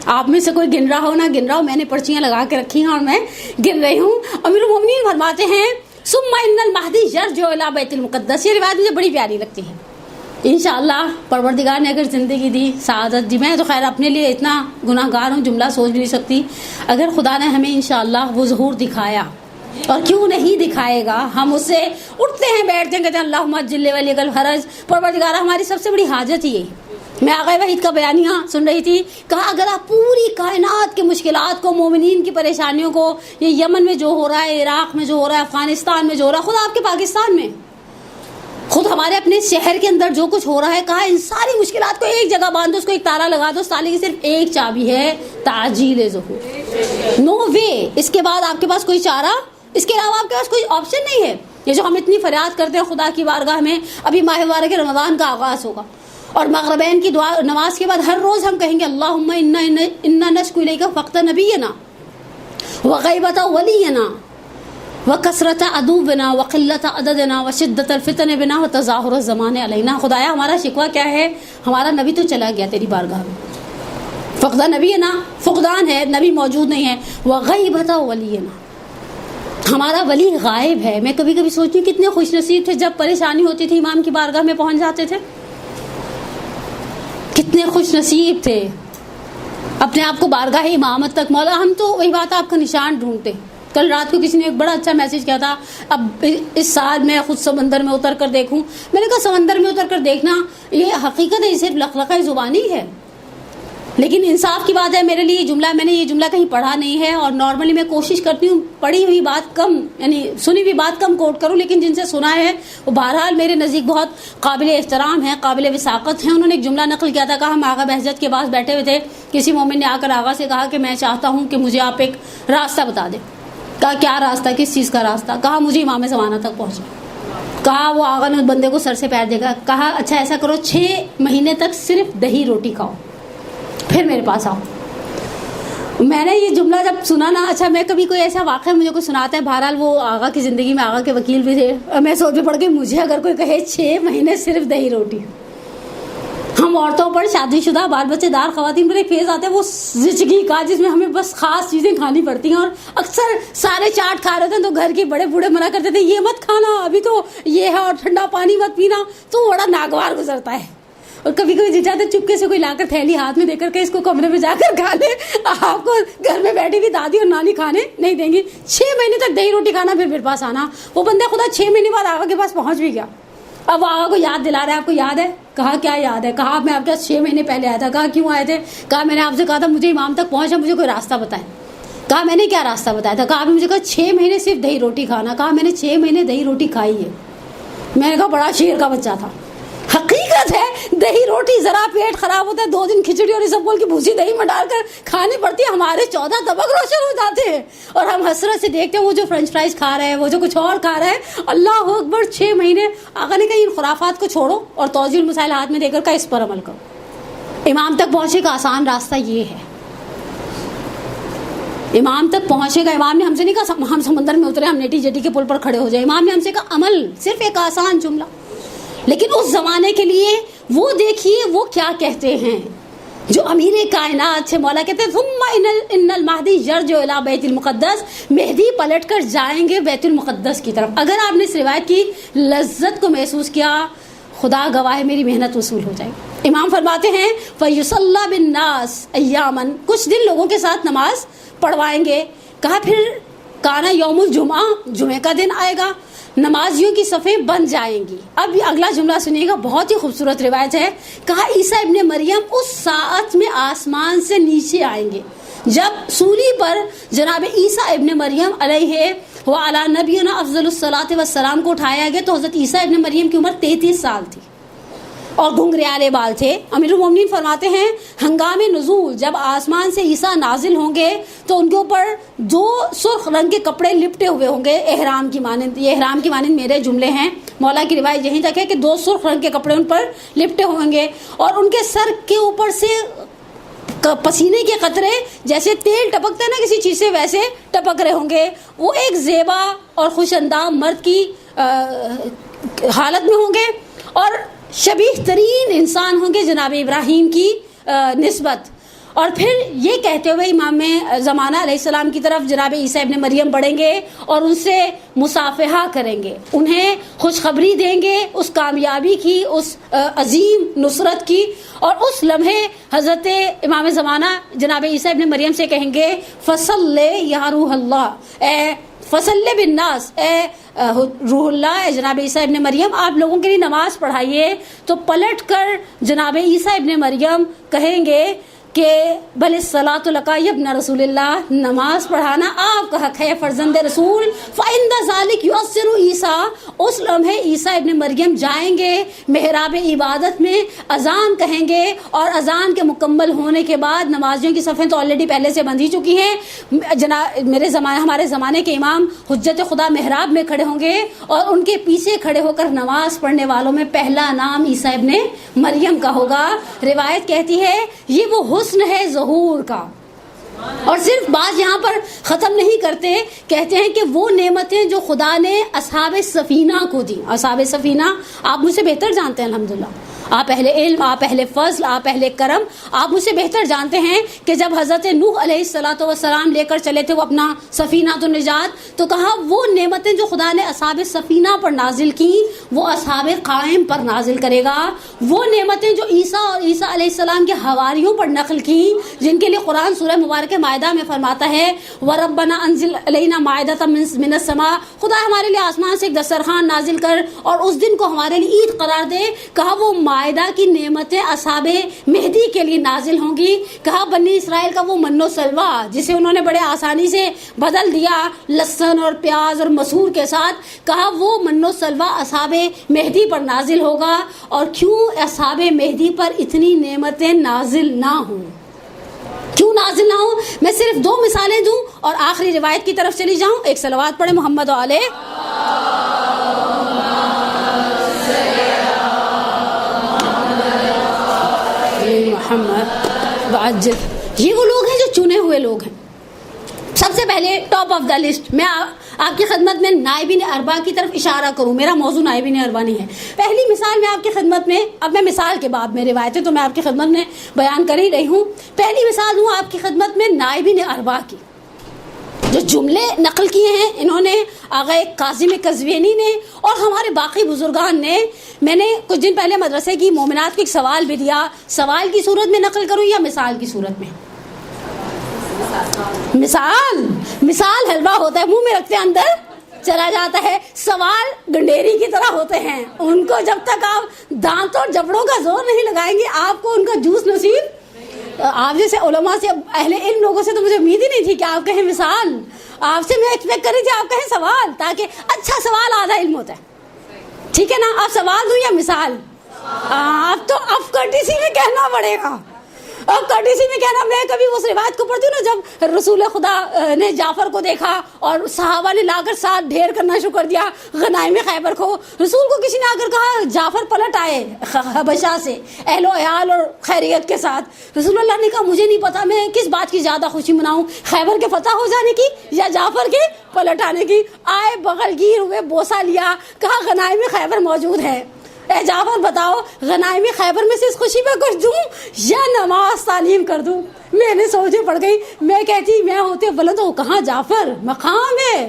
[SPEAKER 1] آپ میں سے کوئی گن رہا ہو نہ گن رہا ہو، میں نے پرچیاں لگا کے رکھی ہیں اور میں گن رہی ہوں۔ امیر المومنین فرماتے ہیں ثم ان المہدی یرجع الی بیت المقدس۔ یہ روایت مجھے بڑی پیاری لگتی ہے۔ انشاءاللہ پروردگار نے اگر زندگی دی، سعادت دی، میں تو خیر اپنے لیے اتنا گناہ گار ہوں جملہ سوچ بھی نہیں سکتی، اگر خدا نے ہمیں انشاءاللہ وہ ظہور دکھایا، اور کیوں نہیں دکھائے گا، ہم اس سے اٹھتے ہیں بیٹھتے ہیں کہتے ہیں اللہم اجل ولی الحرج، پروردگار ہماری سب سے بڑی حاجت ہی ہے۔ میں آغا وحید کا بیانیہ سن رہی تھی، کہا اگر آپ پوری کائنات کے مشکلات کو، مومنین کی پریشانیوں کو، یہ یمن میں جو ہو رہا ہے، عراق میں جو ہو رہا ہے، افغانستان میں جو ہو رہا ہے، خود آپ کے پاکستان میں، خود ہمارے اپنے شہر کے اندر جو کچھ ہو رہا ہے، کہا ان ساری مشکلات کو ایک جگہ باندھ دو، اس کو ایک تالا لگا دو، اس تالے کی صرف ایک چابی ہے، تعجیل ظہور۔ نو وے، اس کے بعد آپ کے پاس کوئی چارہ، اس کے علاوہ آپ کے پاس کوئی آپشن نہیں ہے۔ یہ جو ہم اتنی فریاد کرتے ہیں خدا کی بارگاہ میں، ابھی ماہ مبارک رمضان کا آغاز ہوگا اور مغربین کی دعا نماز کے بعد ہر روز ہم کہیں گے اللہم انا نشکو الیک فقط نبینا وغیبت ولینا وکثرت عدوبنا وقلت عددنا وشدت الفتن بنا وتظاہر الزمان علینا. خدایا ہمارا شکوہ کیا ہے؟ ہمارا نبی تو چلا گیا تیری بارگاہ میں، فقد نبینا، فقدان ہے، نبی موجود نہیں ہے، وغیبت ولینا، ہمارا ولی غائب ہے. میں کبھی کبھی سوچتی ہوں کتنے خوش نصیب تھے جب پریشانی ہوتی تھی امام کی بارگاہ میں پہنچ جاتے تھے، کتنے خوش نصیب تھے اپنے آپ کو بارگاہ امامت تک. مولا ہم تو وہی بات آپ کا نشان ڈھونڈتے. کل رات کو کسی نے ایک بڑا اچھا میسج کیا تھا، اب اس سال میں خود سمندر میں اتر کر دیکھوں. میں نے کہا سمندر میں اتر کر دیکھنا یہ حقیقت ہے، صرف لخلقہ زبانی ہے، لیکن انصاف کی بات ہے میرے لیے یہ جملہ، میں نے یہ جملہ کہیں پڑھا نہیں ہے، اور نارملی میں کوشش کرتی ہوں پڑھی ہوئی بات کم، یعنی سنی ہوئی بات کم کوٹ کروں، لیکن جن سے سنا ہے وہ بہرحال میرے نزدیک بہت قابل احترام ہیں، قابل وثاقت ہیں. انہوں نے ایک جملہ نقل کیا تھا، کہا ہم آغا بہجت کے پاس بیٹھے ہوئے تھے، کسی مومن نے آ کر آغا سے کہا کہ میں چاہتا ہوں کہ مجھے آپ ایک راستہ بتا دیں. کہا کیا راستہ، کس چیز کا راستہ؟ کہا مجھے امام زمانہ تک پہنچنا. کہا وہ آغا نے بندے کو سر سے پیر دے گا، کہا اچھا ایسا کرو 6 مہینے تک صرف دہی روٹی کھاؤ پھر میرے پاس آؤ. میں نے یہ جملہ جب سنا نا، اچھا میں کبھی کوئی ایسا واقعہ مجھے کوئی سناتا ہے، بہرحال وہ آغا کی زندگی میں آغا کے وکیل بھی تھے، میں سوچ میں پڑ گئی مجھے اگر کوئی کہے 6 مہینے صرف دہی روٹی. ہم عورتوں پر، شادی شدہ بال بچے دار خواتین پر ایک فیز آتا ہے وہ زچگی کا، جس میں ہمیں بس خاص چیزیں کھانی پڑتی ہیں، اور اکثر سارے چاٹ کھا رہے تھے تو گھر کے بڑے بوڑھے منع کرتے تھے یہ مت کھانا ابھی تو یہ ہے، اور ٹھنڈا پانی مت پینا، تو بڑا ناگوار گزرتا ہے. اور کبھی کبھی جی چاہتے چپکے سے کوئی لا کر تھیلی ہاتھ میں دے کر کے اس کو کمرے میں جا کر کھا لے، آپ کو گھر میں بیٹھی ہوئی دادی اور نانی کھانے نہیں دیں گی. 6 مہینے تک دہی روٹی کھانا، پھر میرے پاس آنا. وہ بندہ خدا 6 مہینے بعد آغا کے پاس پہنچ بھی گیا. اب آغا کو یاد دلا رہا ہے، آپ کو یاد ہے؟ کہا کیا یاد ہے؟ کہا میں آپ کے 6 مہینے پہلے آیا تھا. کہا کیوں آئے تھے؟ کہا میں نے آپ سے کہا تھا مجھے امام تک پہنچا، مجھے کوئی راستہ بتائیں. کہا میں نے کیا راستہ بتایا تھا؟ کہا آپ نے مجھے کہا 6 مہینے صرف دہی روٹی کھانا. کہا میں نے 6 مہینے دہی روٹی کھائی ہے. میں نے کہا بڑا شیر کا بچہ تھا. حقیقت ہے دہی روٹی ذرا پیٹ خراب ہوتا ہے 2 دن کھچڑی اور اسبگول کی بھوسی دہی میں ڈال کر کھانی پڑتی ہے، ہمارے 14 طبق روشن ہو جاتے ہیں، اور ہم حسرت سے دیکھتے ہیں وہ جو فرینچ فرائز کھا رہا ہے، وہ جو کچھ اور کھا رہا ہے. اللہ اکبر. 6 مہینے آقا نے کہا ان خرافات کو چھوڑو اور توضیح المسائل ہاتھ میں دے کر اس پر عمل کرو. امام تک پہنچنے کا آسان راستہ یہ ہے. امام تک پہنچے گا. امام نے ہم سے نہیں کہا ہم سمندر میں اترے، ہم نیٹی جٹی کے پل پر کھڑے ہو جائیں. امام نے ہم سے کہا عمل، صرف ایک آسان جملہ. لیکن اس زمانے کے لیے وہ دیکھیے وہ کیا کہتے ہیں، جو امیر کائنات سے مولا کہتے ہیں ثم ان المہدی یرجع الی بیت المقدس، مہدی پلٹ کر جائیں گے بیت المقدس کی طرف. اگر آپ نے اس روایت کی لذت کو محسوس کیا، خدا گواہ میری محنت وصول ہو جائے. امام فرماتے ہیں فیصلی بالناس ایاما، کچھ دن لوگوں کے ساتھ نماز پڑھوائیں گے. کہا پھر کانا یوم الجمعہ، جمعے کا دن آئے گا، نمازیوں کی صفیں بن جائیں گی. اب اگلا جملہ سنیے گا، بہت ہی خوبصورت روایت ہے. کہا عیسیٰ ابن مریم اس ساعت میں آسمان سے نیچے آئیں گے جب سولی پر جناب عیسیٰ ابن مریم علیہ وعلی نبینا افضل الصلاۃ والسلام کو اٹھایا گیا تو حضرت عیسیٰ ابن مریم کی عمر 33 سال تھی اور گھنگریالے بال تھے. امیر المومنین فرماتے ہیں ہنگام نزول جب آسمان سے عیسیٰ نازل ہوں گے تو ان کے اوپر 2 سرخ رنگ کے کپڑے لپٹے ہوئے ہوں گے احرام کی مانند. یہ احرام کی مانند میرے جملے ہیں، مولا کی روایت یہیں تک ہے کہ 2 سرخ رنگ کے کپڑے ان پر لپٹے ہوں گے، اور ان کے سر کے اوپر سے پسینے کے قطرے جیسے تیل ٹپکتا ہے نا کسی چیز سے، ویسے ٹپک رہے ہوں گے. وہ ایک زیبا اور خوش اندام مرد کی حالت میں ہوں گے اور شبیہ ترین انسان ہوں گے جناب ابراہیم کی نسبت. اور پھر یہ کہتے ہوئے امام زمانہ علیہ السلام کی طرف جناب عیسیٰ ابن مریم بڑھیں گے اور ان سے مصافحہ کریں گے، انہیں خوشخبری دیں گے اس کامیابی کی، اس عظیم نصرت کی. اور اس لمحے حضرت امام زمانہ جناب عیسیٰ ابن مریم سے کہیں گے فصل یا روح اللہ، اے فصل بالناس، اے روح اللہ، اے جناب عیسیٰ ابن مریم آپ لوگوں کے لیے نماز پڑھائیے. تو پلٹ کر جناب عیسیٰ ابن مریم کہیں گے کہ بل الصلاۃ لک یا ابن رسول اللہ، نماز پڑھانا آپ کا حق ہے فرزند رسول. فعند ذلک یؤثر عیسیٰ، اس لمحے عیسیٰ ابن مریم جائیں گے محراب عبادت میں، اذان کہیں گے، اور اذان کے مکمل ہونے کے بعد نمازیوں کی صفیں تو آلریڈی پہلے سے بندھی چکی ہیں. ہمارے زمانے کے امام حجت خدا محراب میں کھڑے ہوں گے اور ان کے پیچھے کھڑے ہو کر نماز پڑھنے والوں میں پہلا نام عیسیٰ ابن مریم کا ہوگا. روایت کہتی ہے یہ وہ حسن ہے ظہور کا. اور صرف بات یہاں پر ختم نہیں کرتے، کہتے ہیں کہ وہ نعمتیں جو خدا نے اصحاب سفینہ کو دی. اصحاب سفینہ آپ مجھ سے بہتر جانتے ہیں الحمدللہ، آپ اہل علم، آپ اہل فضل، آپ اہل کرم، آپ مجھ سے بہتر جانتے ہیں کہ جب حضرت نوح علیہ الصلوۃ والسلام لے کر چلے تھے وہ اپنا سفینہ النجات، تو کہا وہ نعمتیں جو خدا نے اصحاب سفینہ پر نازل کی وہ اصحاب قائم پر نازل کرے گا. وہ نعمتیں جو عیسیٰ اور عیسیٰ علیہ السلام کے حواریوں پر نقل کی، جن کے لیے قرآن سورہ مبارکہ مائدہ میں فرماتا ہے وَرَبَّنَا أَنزِلْ عَلَيْنَا مَائِدَةً مِّنَ السَّمَاءِ، خدا ہمارے لیے آسمان سے ایک دسترخوان نازل کر اور اس دن کو ہمارے لیے عید قرار دے. کہا وہ مائدہ کی نعمتیں اصحاب مہدی کے لیے نازل ہوں گی. کہا بنی اسرائیل کا وہ من و سلوہ جسے انہوں نے بڑے آسانی سے بدل دیا لہسن اور پیاز اور مسور کے ساتھ، کہا وہ من و سلوہ اصحاب مہدی پر نازل ہوگا. اور کیوں اصحاب مہدی پر اتنی نعمتیں نازل نہ ہوں، کیوں نازل نہ ہوں؟ میں صرف 2 مثالیں دوں اور آخری روایت کی طرف چلی جاؤں. ایک صلوات پڑھے محمد و علیہ. محمد. یہ وہ لوگ ہیں جو چنے ہوئے لوگ ہیں. سب سے پہلے ٹاپ آف دا لسٹ میں آپ کی خدمت میں نائبین اربع کی طرف اشارہ کروں. میرا موضوع نائبین اربع نہیں ہے. پہلی مثال میں آپ کی خدمت میں، اب میں مثال کے بعد میں روایتیں تو میں آپ کی خدمت میں بیان کر ہی رہی ہوں. پہلی مثال دوں آپ کی خدمت میں نائبین اربع کی. جو جملے نقل کیے ہیں انہوں نے آغا کاظم قزوینی نے اور ہمارے باقی بزرگان نے. میں نے کچھ دن پہلے مدرسے کی مومنات کو ایک سوال بھی دیا، سوال کی صورت میں نقل کروں یا مثال کی صورت میں؟ مثال حلوہ ہوتا ہے، منہ میں رکھتے اندر چلا جاتا ہے. سوال گنڈیری کی طرح ہوتے ہیں، ان کو جب تک آپ دانت اور جبڑوں کا زور نہیں لگائیں گے آپ کو ان کا جوس نصیب. آپ جیسے علماء سے، اہل علم لوگوں سے تو مجھے امید ہی نہیں تھی کہ آپ کہیں مثال. آپ سے میں ایکسپیکٹ کر رہی تھی آپ کہیں سوال، تاکہ اچھا سوال آدھا علم ہوتا ہے. ٹھیک ہے نا؟ آپ سوال دوں یا مثال؟ آپ تو اب کٹیسی میں کہنا پڑے گا. اب کٹیسی میں کہنا، میں کبھی اس روایت کو پڑھتی ہوں نا جب رسول خدا نے جعفر کو دیکھا اور صحابہ نے لا کر ساتھ ڈھیر کرنا شروع کر دیا غنائم خیبر کو. رسول کو کسی نے آ کر کہا جعفر پلٹ آئے حبشہ سے اہل و عیال اور خیریت کے ساتھ. رسول اللہ نے کہا مجھے نہیں پتا میں کس بات کی زیادہ خوشی مناؤں، خیبر کے فتح ہو جانے کی یا جعفر کے پلٹ آنے کی. آئے بغل گیر ہوئے، بوسہ لیا، کہا غنائم خیبر موجود ہے. اے جعفر بتاؤ غنائم خیبر میں سے اس خوشی میں کچھ دوں یا نماز تعلیم کر دوں؟ میں نے سوچے پڑ گئی. میں کہتی میں ہوتے بلند ہو کہاں جعفر مقام ہے.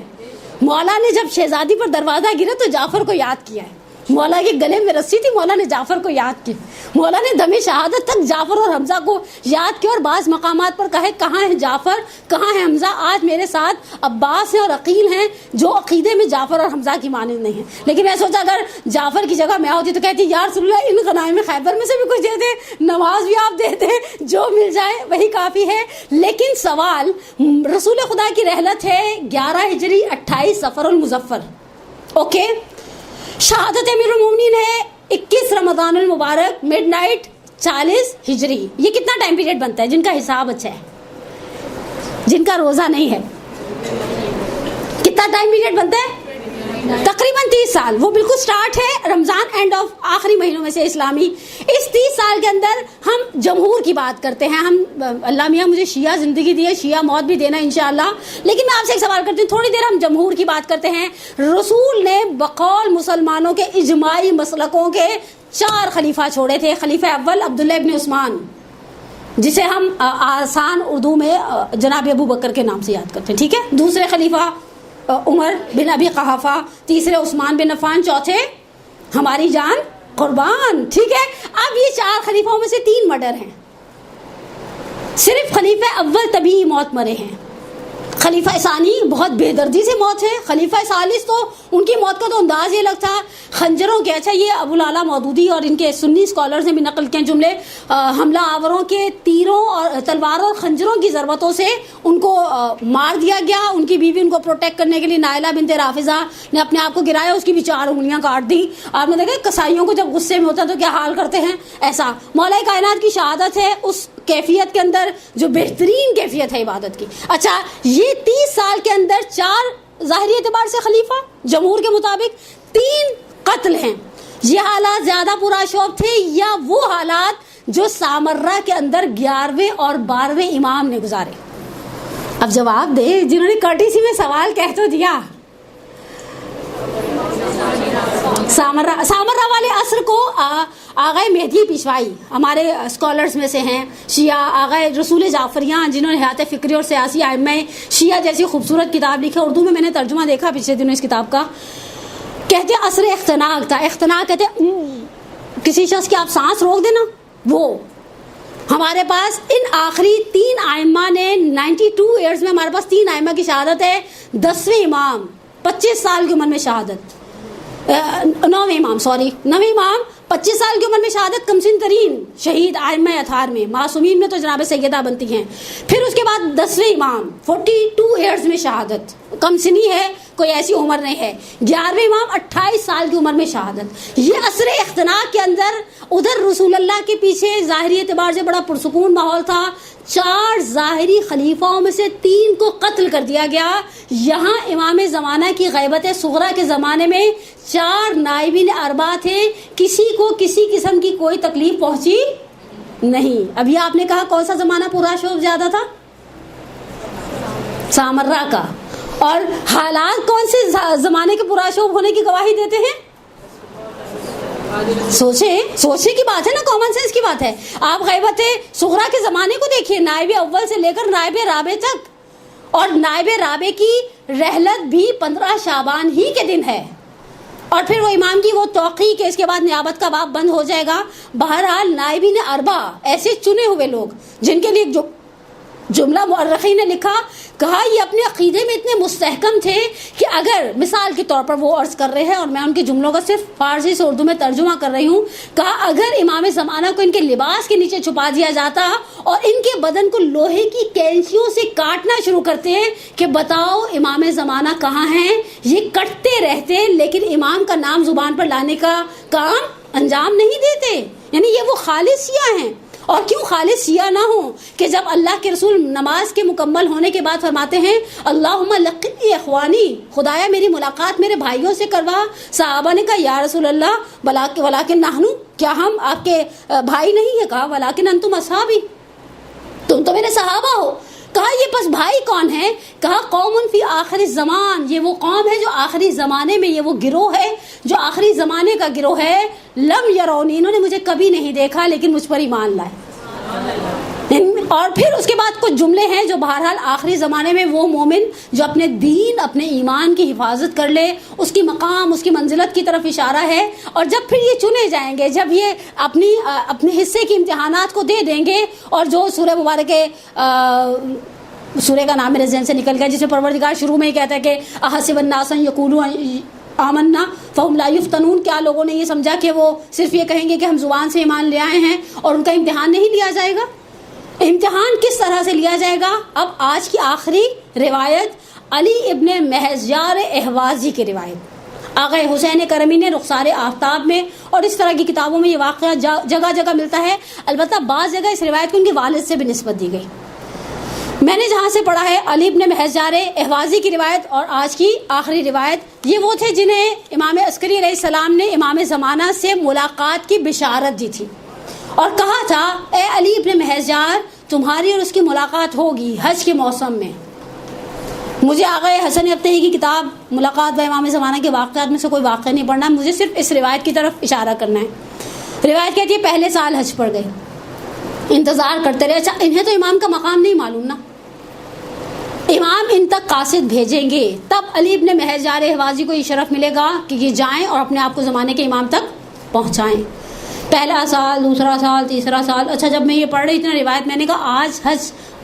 [SPEAKER 1] مولا نے جب شہزادی پر دروازہ گرا تو جعفر کو یاد کیا ہے. مولا کے گلے میں رسی تھی، مولا نے جعفر کو یاد کی. مولا نے دم شہادت تک جعفر اور حمزہ کو یاد کیا اور بعض مقامات پر کہے کہاں ہے جعفر، کہاں ہے حمزہ. آج میرے ساتھ عباس ہیں اور عقیل ہیں جو عقیدے میں جعفر اور حمزہ کی مانند نہیں ہیں. لیکن میں سوچا اگر جعفر کی جگہ میں ہوتی تو کہتی یا رسول اللہ ان غنائم خیبر میں سے بھی کچھ دے دیں، نماز بھی آپ دے دیں، جو مل جائے وہی کافی ہے. لیکن سوال، رسول خدا کی رحلت ہے 11 ہجری 28 صفر المظفر. اوکے، شہادت امیر المومنین ہے 21 رمضان المبارک مڈ نائٹ 40 ہجری. یہ کتنا ٹائم پیریڈ بنتا ہے جن کا حساب اچھا ہے، جن کا روزہ نہیں ہے؟ کتنا ٹائم پیریڈ بنتا ہے؟ تقریباً 30 سال. وہ بالکل سٹارٹ ہے رمضان اینڈ آف آخری مہینوں میں سے اسلامی. اس 30 سال کے اندر ہم جمہور کی بات کرتے ہیں. ہم اللہ میاں مجھے شیعہ زندگی دی ہے، شیعہ موت بھی دینا انشاءاللہ. لیکن میں آپ سے ایک سوال کرتی ہوں، تھوڑی دیر ہم جمہور کی بات کرتے ہیں. رسول نے بقول مسلمانوں کے اجماعی مسلکوں کے 4 خلیفہ چھوڑے تھے. خلیفہ اول عبداللہ ابن عثمان، جسے ہم آسان اردو میں جناب ابو بکر کے نام سے یاد کرتے ہیں. ٹھیک ہے. دوسرے خلیفہ عمر بن ابی قحافہ، تیسرے عثمان بن عفان، چوتھے ہماری جان قربان. ٹھیک ہے. اب یہ 4 خلیفوں میں سے 3 مرڈر ہیں. صرف خلیفہ اول طبیعی موت مرے ہیں. خلیفہ ثانی بہت بے دردی سے موت ہے. خلیفہ ثالث تو ان کی موت کا تو انداز یہ لگتا خنجروں کے. اچھا یہ ابو العلا مودودی اور ان کے سنی اسکالرز نے بھی نقل کیا جملے, حملہ آوروں کے تیروں اور تلواروں اور خنجروں کی ضربتوں سے ان کو مار دیا گیا. ان کی بیوی ان کو پروٹیکٹ کرنے کے لیے نائلہ بنت رافضہ نے اپنے آپ کو گرایا, اس کی بھی 4 انگلیاں کاٹ دی. آپ نے دیکھا کسائیوں کو جب غصے میں ہوتا ہے تو کیا حال کرتے ہیں, ایسا. مولا کائنات کی شہادت ہے اس کیفیت کے اندر جو بہترین کیفیت ہے عبادت کی. اچھا یہ 30 سال کے اندر 4 ظاہری اعتبار سے خلیفہ, جمہور کے مطابق 3 قتل ہیں. یہ حالات زیادہ پرآشوب تھے یا وہ حالات جو سامرہ کے اندر 11ویں اور 12ویں امام نے گزارے؟ اب جواب دے جنہوں نے کرٹیسی میں سوال کہہ تو دیا. سامرہ والے عصر کو آغا مہدی پیشوائی ہمارے اسکالرز میں سے ہیں شیعہ, آغا رسول جعفریاں جنہوں نے حیات فکری اور سیاسی ائمہ شیعہ جیسی خوبصورت کتاب لکھی. اردو میں نے ترجمہ دیکھا پچھلے دنوں اس کتاب کا. کہتے عصر اختناق تھا. اختناق کہتے کسی شخص کی آپ سانس روک دینا. وہ ہمارے پاس ان آخری 3 ائمہ نے 92 ایئرز میں ہمارے پاس 3 ائمہ کی شہادت ہے. 10ویں امام 25 سال کی عمر میں شہادت, 9ویں امام 25 سال کی عمر میں شہادت, کم سن ترین شہید ائمہ اطہار میں. معصومین میں تو جناب سیدہ بنتی ہیں. پھر اس کے بعد 10ویں امام 42 ایئرز میں شہادت, کم سنی ہے, کوئی ایسی عمر نہیں ہے. 11ویں امام 28 سال کی عمر میں شہادت. یہ عصر اختناق کے اندر ادھر رسول اللہ کے پیچھے ظاہری اعتبار سے بڑا پرسکون ماحول تھا. 4 ظاہری خلیفاؤں میں سے 3 کو قتل کر دیا گیا. یہاں امام زمانہ کی غیبت صغریٰ کے زمانے میں 4 نائبین اربعہ تھے, کسی کو کسی قسم کی کوئی تکلیف پہنچی نہیں. ابھی آپ نے کہا کون سا زمانہ پورا شوب زیادہ تھا؟ سامرہ کا. اور حالات کون سے زمانے کے پورا شوب ہونے کی گواہی دیتے ہیں؟ سوچنے کی بات ہے نا, کامن سینس کی بات ہے. آپ غیبت صغریٰ کے زمانے کو دیکھیے, نائب اول سے لے کر نائب رابع تک, اور نائب رابع کی رحلت بھی 15 شعبان ہی کے دن ہے. اور پھر وہ امام کی وہ توقیع کہ اس کے بعد نیابت کا باب بند ہو جائے گا. بہرحال نائبین اربعہ ایسے چنے ہوئے لوگ جن کے لیے جو جملہ مورخین نے لکھا, کہا یہ اپنے عقیدے میں اتنے مستحکم تھے کہ اگر مثال کے طور پر وہ عرض کر رہے ہیں, اور میں ان کے جملوں کا صرف فارسی سے اردو میں ترجمہ کر رہی ہوں, کہا اگر امام زمانہ کو ان کے لباس کے نیچے چھپا دیا جاتا اور ان کے بدن کو لوہے کی کینچیوں سے کاٹنا شروع کرتے کہ بتاؤ امام زمانہ کہاں ہیں, یہ کٹتے رہتے لیکن امام کا نام زبان پر لانے کا کام انجام نہیں دیتے. یعنی یہ وہ خالص شیعہ ہیں. اور کیوں خالص شیعہ نہ ہوں کہ جب اللہ کے رسول نماز کے مکمل ہونے کے بعد فرماتے ہیں اللہم لقنی اخوانی, خدایا میری ملاقات میرے بھائیوں سے کروا. صحابہ نے کہا یا رسول اللہ ولیکن نحنو, کیا ہم آپ کے بھائی نہیں ہیں؟ کہا ولیکن انتم اصحابی, تم تو میرے صحابہ ہو. کہا یہ پس بھائی کون ہے؟ کہا قوم فی آخر الزمان, یہ وہ قوم ہے جو آخری زمانے میں, یہ وہ گروہ ہے جو آخری زمانے کا گروہ ہے. لم یرونی, انہوں نے مجھے کبھی نہیں دیکھا لیکن مجھ پر ایمان لائے. اور پھر اس کے بعد کچھ جملے ہیں جو بہرحال آخری زمانے میں وہ مومن جو اپنے دین اپنے ایمان کی حفاظت کر لے, اس کی مقام اس کی منزلت کی طرف اشارہ ہے. اور جب پھر یہ چنے جائیں گے, جب یہ اپنے حصے کے امتحانات کو دے دیں گے, اور جو سورہ مبارک سورہ کا نام میرے ذہن سے نکل گیا جس میں پروردگار شروع میں ہی کہتا ہے کہ احسب الناس ان یقولوا آمنا فہم لا یفتنون, کیا لوگوں نے یہ سمجھا کہ وہ صرف یہ کہیں گے کہ ہم زبان سے ایمان لے آئے ہیں اور ان کا امتحان نہیں لیا جائے گا؟ امتحان کس طرح سے لیا جائے گا؟ اب آج کی آخری روایت علی ابن مہزیار احوازی کی روایت. آقا حسین کرمی نے رخسار آفتاب میں اور اس طرح کی کتابوں میں یہ واقعہ جگہ جگہ ملتا ہے. البتہ بعض جگہ اس روایت کو ان کے والد سے بھی نسبت دی گئی. میں نے جہاں سے پڑھا ہے علی ابن مہزیار احوازی کی روایت اور آج کی آخری روایت, یہ وہ تھے جنہیں امام عسکری علیہ السلام نے امام زمانہ سے ملاقات کی بشارت دی تھی اور کہا تھا اے علی ابن مہزیار تمہاری اور اس کی ملاقات ہوگی حج کے موسم میں. مجھے آقا حسن ابتہی کی کتاب ملاقات و امام زمانہ کے واقعات میں سے کوئی واقعہ نہیں پڑھنا, مجھے صرف اس روایت کی طرف اشارہ کرنا ہے. روایت کہتی ہے پہلے سال حج پر گئے, انتظار کرتے رہے. اچھا انہیں تو امام کا مقام نہیں معلوم نا, امام ان تک قاصد بھیجیں گے تب علی ابن مہزیار احوازی کو یہ شرف ملے گا کہ یہ جائیں اور اپنے آپ کو زمانے کے امام تک پہنچائیں. پہلا سال, دوسرا سال, تیسرا سال. اچھا جب میں یہ پڑھ رہی تھی نا روایت, میں نے کہا آج حج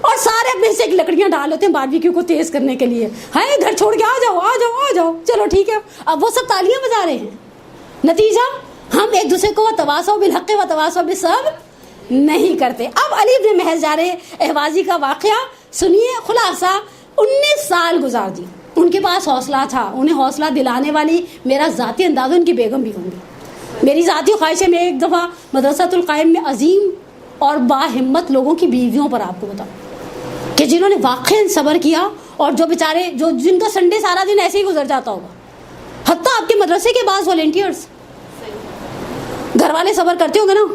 [SPEAKER 1] اور سارے اپنے سے لکڑیاں ڈال لیتے ہیں باربیکیو کو تیز کرنے کے لیے. ہائے گھر چھوڑ کے آ جاؤ آ جاؤ آ جاؤ, چلو ٹھیک ہے. اب وہ سب تالیاں بجا رہے ہیں, نتیجہ ہم ایک دوسرے کو تواصوا بالحق و تواصوا بالصبر نہیں کرتے. اب علی ابن مہرجار اہوازی کا واقعہ سنیے. خلاصہ 19 سال گزار دی, ان کے پاس حوصلہ تھا. انہیں حوصلہ دلانے والی میرا ذاتی انداز ان کی بیگم بھی ہوں گی. میری ذاتی خواہش ہے میں ایک دفعہ مدرسۃ القائم میں عظیم اور باہمت لوگوں کی بیویوں پر آپ کو بتاؤں کہ جنہوں نے واقعی صبر کیا, اور جو بیچارے جن کا سنڈے سارا دن ایسے ہی گزر جاتا ہوگا. حتیٰ آپ کے مدرسے کے بعض والنٹیئرس, گھر والے صبر کرتے ہوں گے نا,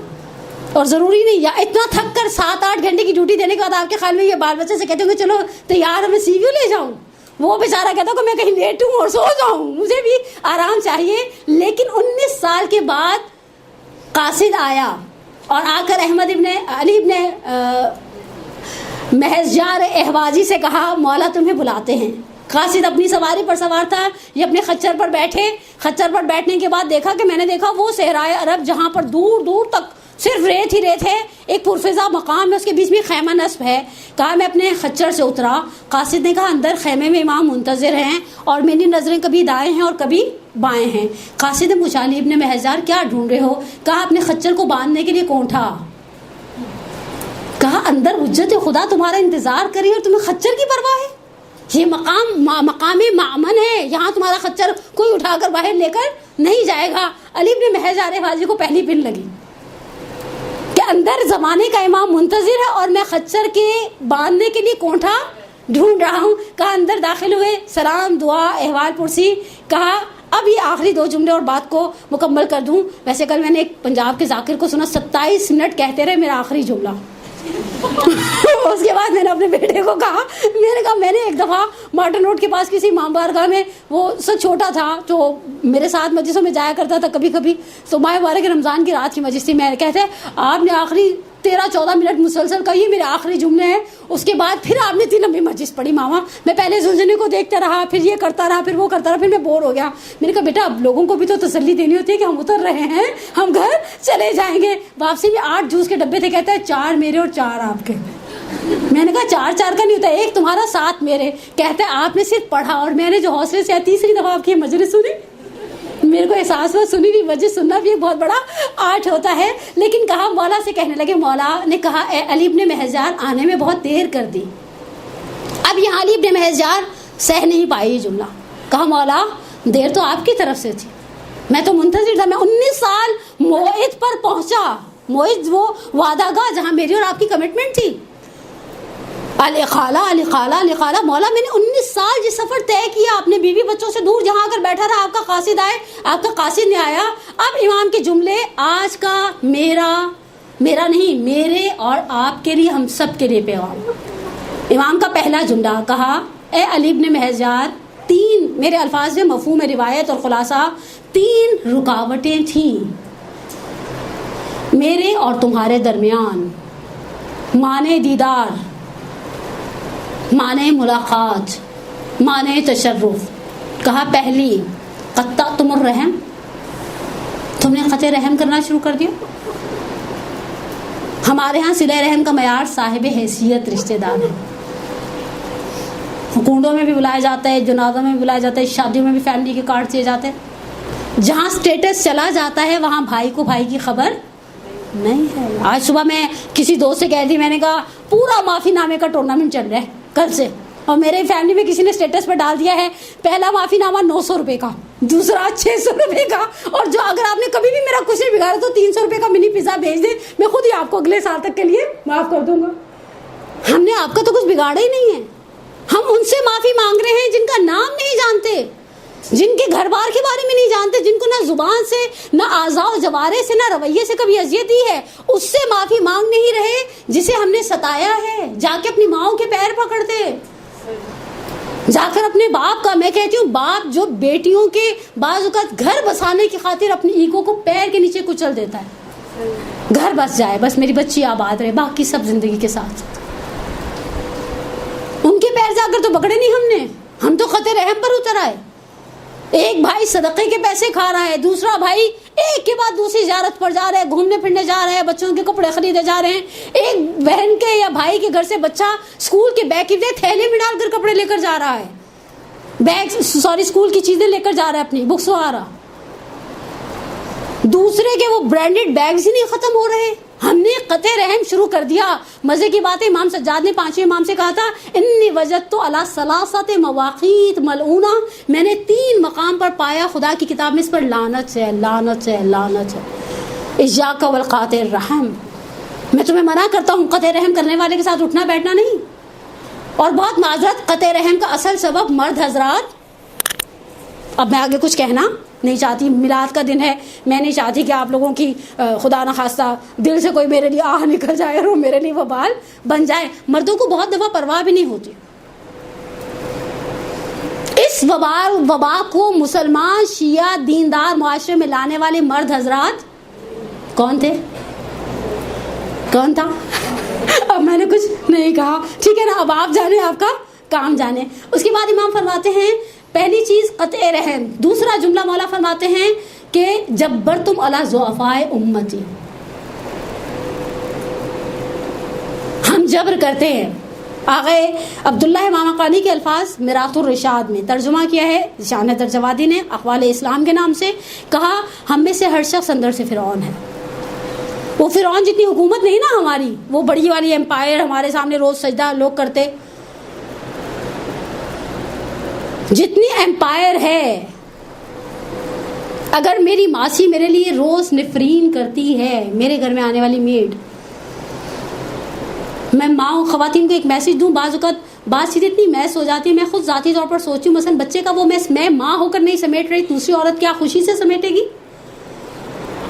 [SPEAKER 1] اور ضروری نہیں یا اتنا تھک کر 7-8 گھنٹے کی ڈیوٹی دینے کے بعد آپ کے خیال میں یہ بال بچے سے کہتے ہوں گے چلو تیار میں سی ویو لے جاؤں. وہ بیچارہ کہتا ہوں کہ میں کہیں لیٹوں اور سو جاؤں, مجھے بھی آرام چاہیے. لیکن 19 سال کے بعد قاصد آیا اور آ کر احمد ابن علی ابن مہرجار اہوازی سے کہا مولا تمہیں بلاتے ہیں. قاصد اپنی سواری پر سوار تھا, یہ اپنے خچر پر بیٹھے. خچر پر بیٹھنے کے بعد دیکھا کہ میں نے دیکھا وہ صحرائے عرب جہاں پر دور دور تک صرف ریت ہی ریت ہے, ایک پرفضا مقام ہے, اس کے بیچ میں خیمہ نصب ہے. کہا میں اپنے خچر سے اترا. قاصد نے کہا اندر خیمے میں امام منتظر ہیں اور میری نظریں کبھی دائیں ہیں اور کبھی بائیں ہیں. قاصد نے پوچھا علی ابن مہرجار کیا ڈھونڈ رہے ہو؟ کہا اپنے خچر کو باندھنے کے لیے کونٹھا. کہا اندر حجت خدا تمہارا انتظار کری اور تمہیں خچر کی پرواہ ہے؟ یہ مقام معمن ہے, یہاں تمہارا خچر کوئی اٹھا کر باہر لے کر نہیں جائے گا. علی ابن مہرجار اہوازی کو پہلی پن لگی کہ اندر زمانے کا امام منتظر ہے اور میں خچر کے باندھنے کے لیے کونٹھا ڈھونڈ رہا ہوں. کہا اندر داخل ہوئے, سلام دعا احوال پرسی. کہا اب یہ آخری 2 جملے اور بات کو مکمل کر دوں. ویسے کل میں نے ایک پنجاب کے ذاکر کو سنا 27 منٹ کہتے رہے میرا آخری جملہ. اس کے بعد میں نے اپنے بیٹے کو کہا, میں نے ایک دفعہ مارٹن روڈ کے پاس کسی امام بارگاہ میں, وہ سب چھوٹا تھا جو میرے ساتھ مجلسوں میں جایا کرتا تھا کبھی کبھی, تو ماہ مبارک رمضان کی رات کی مجلس تھی. میں کہتے آپ نے آخری 13-14 منٹ مسلسل کہی میرے آخری جملے ہیں, اس کے بعد پھر آپ نے اتنی لمبی مجلس پڑھی. ماما میں پہلے زلزلے کو دیکھتا رہا, پھر یہ کرتا رہا, پھر وہ کرتا رہا, پھر میں بور ہو گیا. میں نے کہا بیٹا اب لوگوں کو بھی تو تسلی دینی ہوتی ہے کہ ہم اتر رہے ہیں, ہم گھر چلے جائیں گے. واپسی میں 8 جوس کے ڈبے تھے, کہتا ہے 4 میرے اور 4 آپ کے. میں نے کہا 4 کا نہیں ہوتا, 1 تمہارا 7 میرے. کہتا ہے آپ نے صرف پڑھا اور میں نے جو حوصلے سے 3ری دفعہ آپ کی مجلس سنی, میرے کو احساس ہوا سنی بھی مجلس سننا بھی ایک بہت بڑا آرٹ ہوتا ہے. لیکن کہا مولا سے کہنے لگے, مولا نے کہا اے علی ابن مہرجار آنے میں بہت دیر کر دی. اب یہاں علی ابن مہرجار سہ نہیں پائی یہ جملہ. کہا مولا دیر تو آپ کی طرف سے تھی, میں تو منتظر تھا. میں 19 سال موعد پر پہنچا, موعد وہ وعدہ گاہ جہاں میری اور آپ کی کمٹمنٹ تھی. علی خالہ علی خالہ علی خالہ. مولا میں نے 19 سال جس سفر طے کیا اپنے بیوی بچوں سے دور, جہاں کر بیٹھا رہا آپ کا قاصد آئے, آپ کا قاصد نے آیا. اب امام کے جملے آج کا میرا نہیں, میرے اور آپ کے لیے, ہم سب کے لیے پیغام. امام کا پہلا جملہ کہا اے علی ابن مہرجار 3 میرے الفاظ میں مفہوم روایت اور خلاصہ 3 رکاوٹیں تھیں میرے اور تمہارے درمیان. مانے دیدار, مانے ملاقات, مانے تشرف. کہا پہلی قطع تم الرحم, تم نے قطع رحم کرنا شروع کر دیا. ہمارے ہاں صلہ رحم کا معیار صاحب حیثیت رشتہ دار ہے. حکومتوں میں بھی بلایا جاتا ہے, جنازوں میں بھی بلایا جاتا ہے, شادیوں میں بھی فیملی کے کارڈ دیے جاتے ہیں. جہاں سٹیٹس چلا جاتا ہے وہاں بھائی کو بھائی کی خبر نہیں ہے. آج صبح میں کسی دوست سے کہہ دی, میں نے کہا پورا معافی نامے کا ٹورنامنٹ چل رہا ہے کل سے, اور میرے فیملی میں کسی نے سٹیٹس پر ڈال دیا ہے پہلا معافی نامہ 900 روپے کا, دوسرا 600 روپے کا, اور جو اگر آپ نے کبھی بھی میرا کچھ نہیں بگاڑا تو 300 روپے کا منی پیزا بھیج دیں, میں خود ہی آپ کو اگلے سال تک کے لیے معاف کر دوں گا. ہم نے آپ کا تو کچھ بگاڑا ہی نہیں ہے. ہم ان سے معافی مانگ رہے ہیں جن کا نام نہیں جانتے, جن کے گھر بار کے بارے میں نہیں جانتے, جن کو نہ زبان سے نہ اعضاء و جوارے سے نہ رویے سے کبھی اذیت دی ہے. اس سے معافی مانگ نہیں رہے جسے ہم نے ستایا ہے. جا کے اپنی ماؤں کے پیر پکڑتے, جا کر اپنے باپ کا, میں کہتی ہوں باپ جو بیٹیوں کے بعض اوقات گھر بسانے کی خاطر اپنی ایگو کو پیر کے نیچے کچل دیتا ہے. گھر بس جائے, بس میری بچی آباد رہے, باقی سب زندگی کے ساتھ. ان کے پیر جا کر تو پکڑے نہیں ہم نے, ہم تو خط رحم پر اتر آئے. ایک بھائی صدقے کے پیسے کھا رہا ہے، دوسرا بھائی ایک کے بعد دوسری زیارت پر جا رہے ہیں، گھومنے پھرنے جا رہے ہیں، بچوں کے کپڑے خریدے جا رہے ہیں. ایک بہن کے یا بھائی کے گھر سے بچہ اسکول کے بیگ کے تھیلے میں ڈال کر کپڑے لے کر جا رہا ہے، اسکول کی چیزیں لے کر جا رہا ہے، اپنی بکس وغیرہ. دوسرے کے وہ برانڈیڈ بیگز ہی نہیں ختم ہو رہے. ہم نے قطع رحم شروع کر دیا. مزے کی بات ہے، امام سجاد نے 5ویں امام سے کہا تھا انی وجدت علی ثلاثۃ مواقیت ملعونہ، میں نے 3 مقام پر پایا خدا کی کتاب میں اس پر لعنت ہے، لعنت ہے، لعنت ہے. ایاک والقاطع الرحم، میں تمہیں منع کرتا ہوں قطع رحم کرنے والے کے ساتھ اٹھنا بیٹھنا نہیں. اور بہت معذرت، قطع رحم کا اصل سبب مرد حضرات، اب میں آگے کچھ کہنا نہیں چاہتی، میلاد کا دن ہے، میں نہیں چاہتی کہ آپ لوگوں کی خدا نخواستہ دل سے کوئی میرے لیے آہ نکل جائے اور میرے لیے وبال بن جائے. مردوں کو بہت دفعہ پرواہ بھی نہیں ہوتی. اس وبا کو مسلمان شیعہ دیندار معاشرے میں لانے والے مرد حضرات کون تھے؟ کون تھا؟ اب میں نے کچھ نہیں کہا، ٹھیک ہے نا، اب آپ جانے، آپ کا کام جانے. اس کے بعد امام فرماتے ہیں پہلی چیز قطع رحم. دوسرا جملہ مولا فرماتے ہیں کہ جبرتم علی ضعفاء امتی، ہم جبر کرتے ہیں. آغا عبداللہ امام قانی کے الفاظ میراث الرشاد میں ترجمہ کیا ہے شان درجوادی نے اقوال اسلام کے نام سے. کہا ہم میں سے ہر شخص اندر سے فرعون ہے. وہ فرعون جتنی حکومت نہیں نا ہماری، وہ بڑی والی ایمپائر ہمارے سامنے روز سجدہ لوگ کرتے، جتنی ایمپائر ہے. اگر میری ماسی میرے لیے روز نفرین کرتی ہے، میرے گھر میں آنے والی میڈ، میں ماں خواتین کو ایک میسج دوں، بعض اوقات بات چیت اتنی میس ہو جاتی ہے، میں خود ذاتی طور پر سوچتی ہوں مثلا بچے کا وہ میس میں ماں ہو کر نہیں سمیٹ رہی، دوسری عورت کیا خوشی سے سمیٹے گی.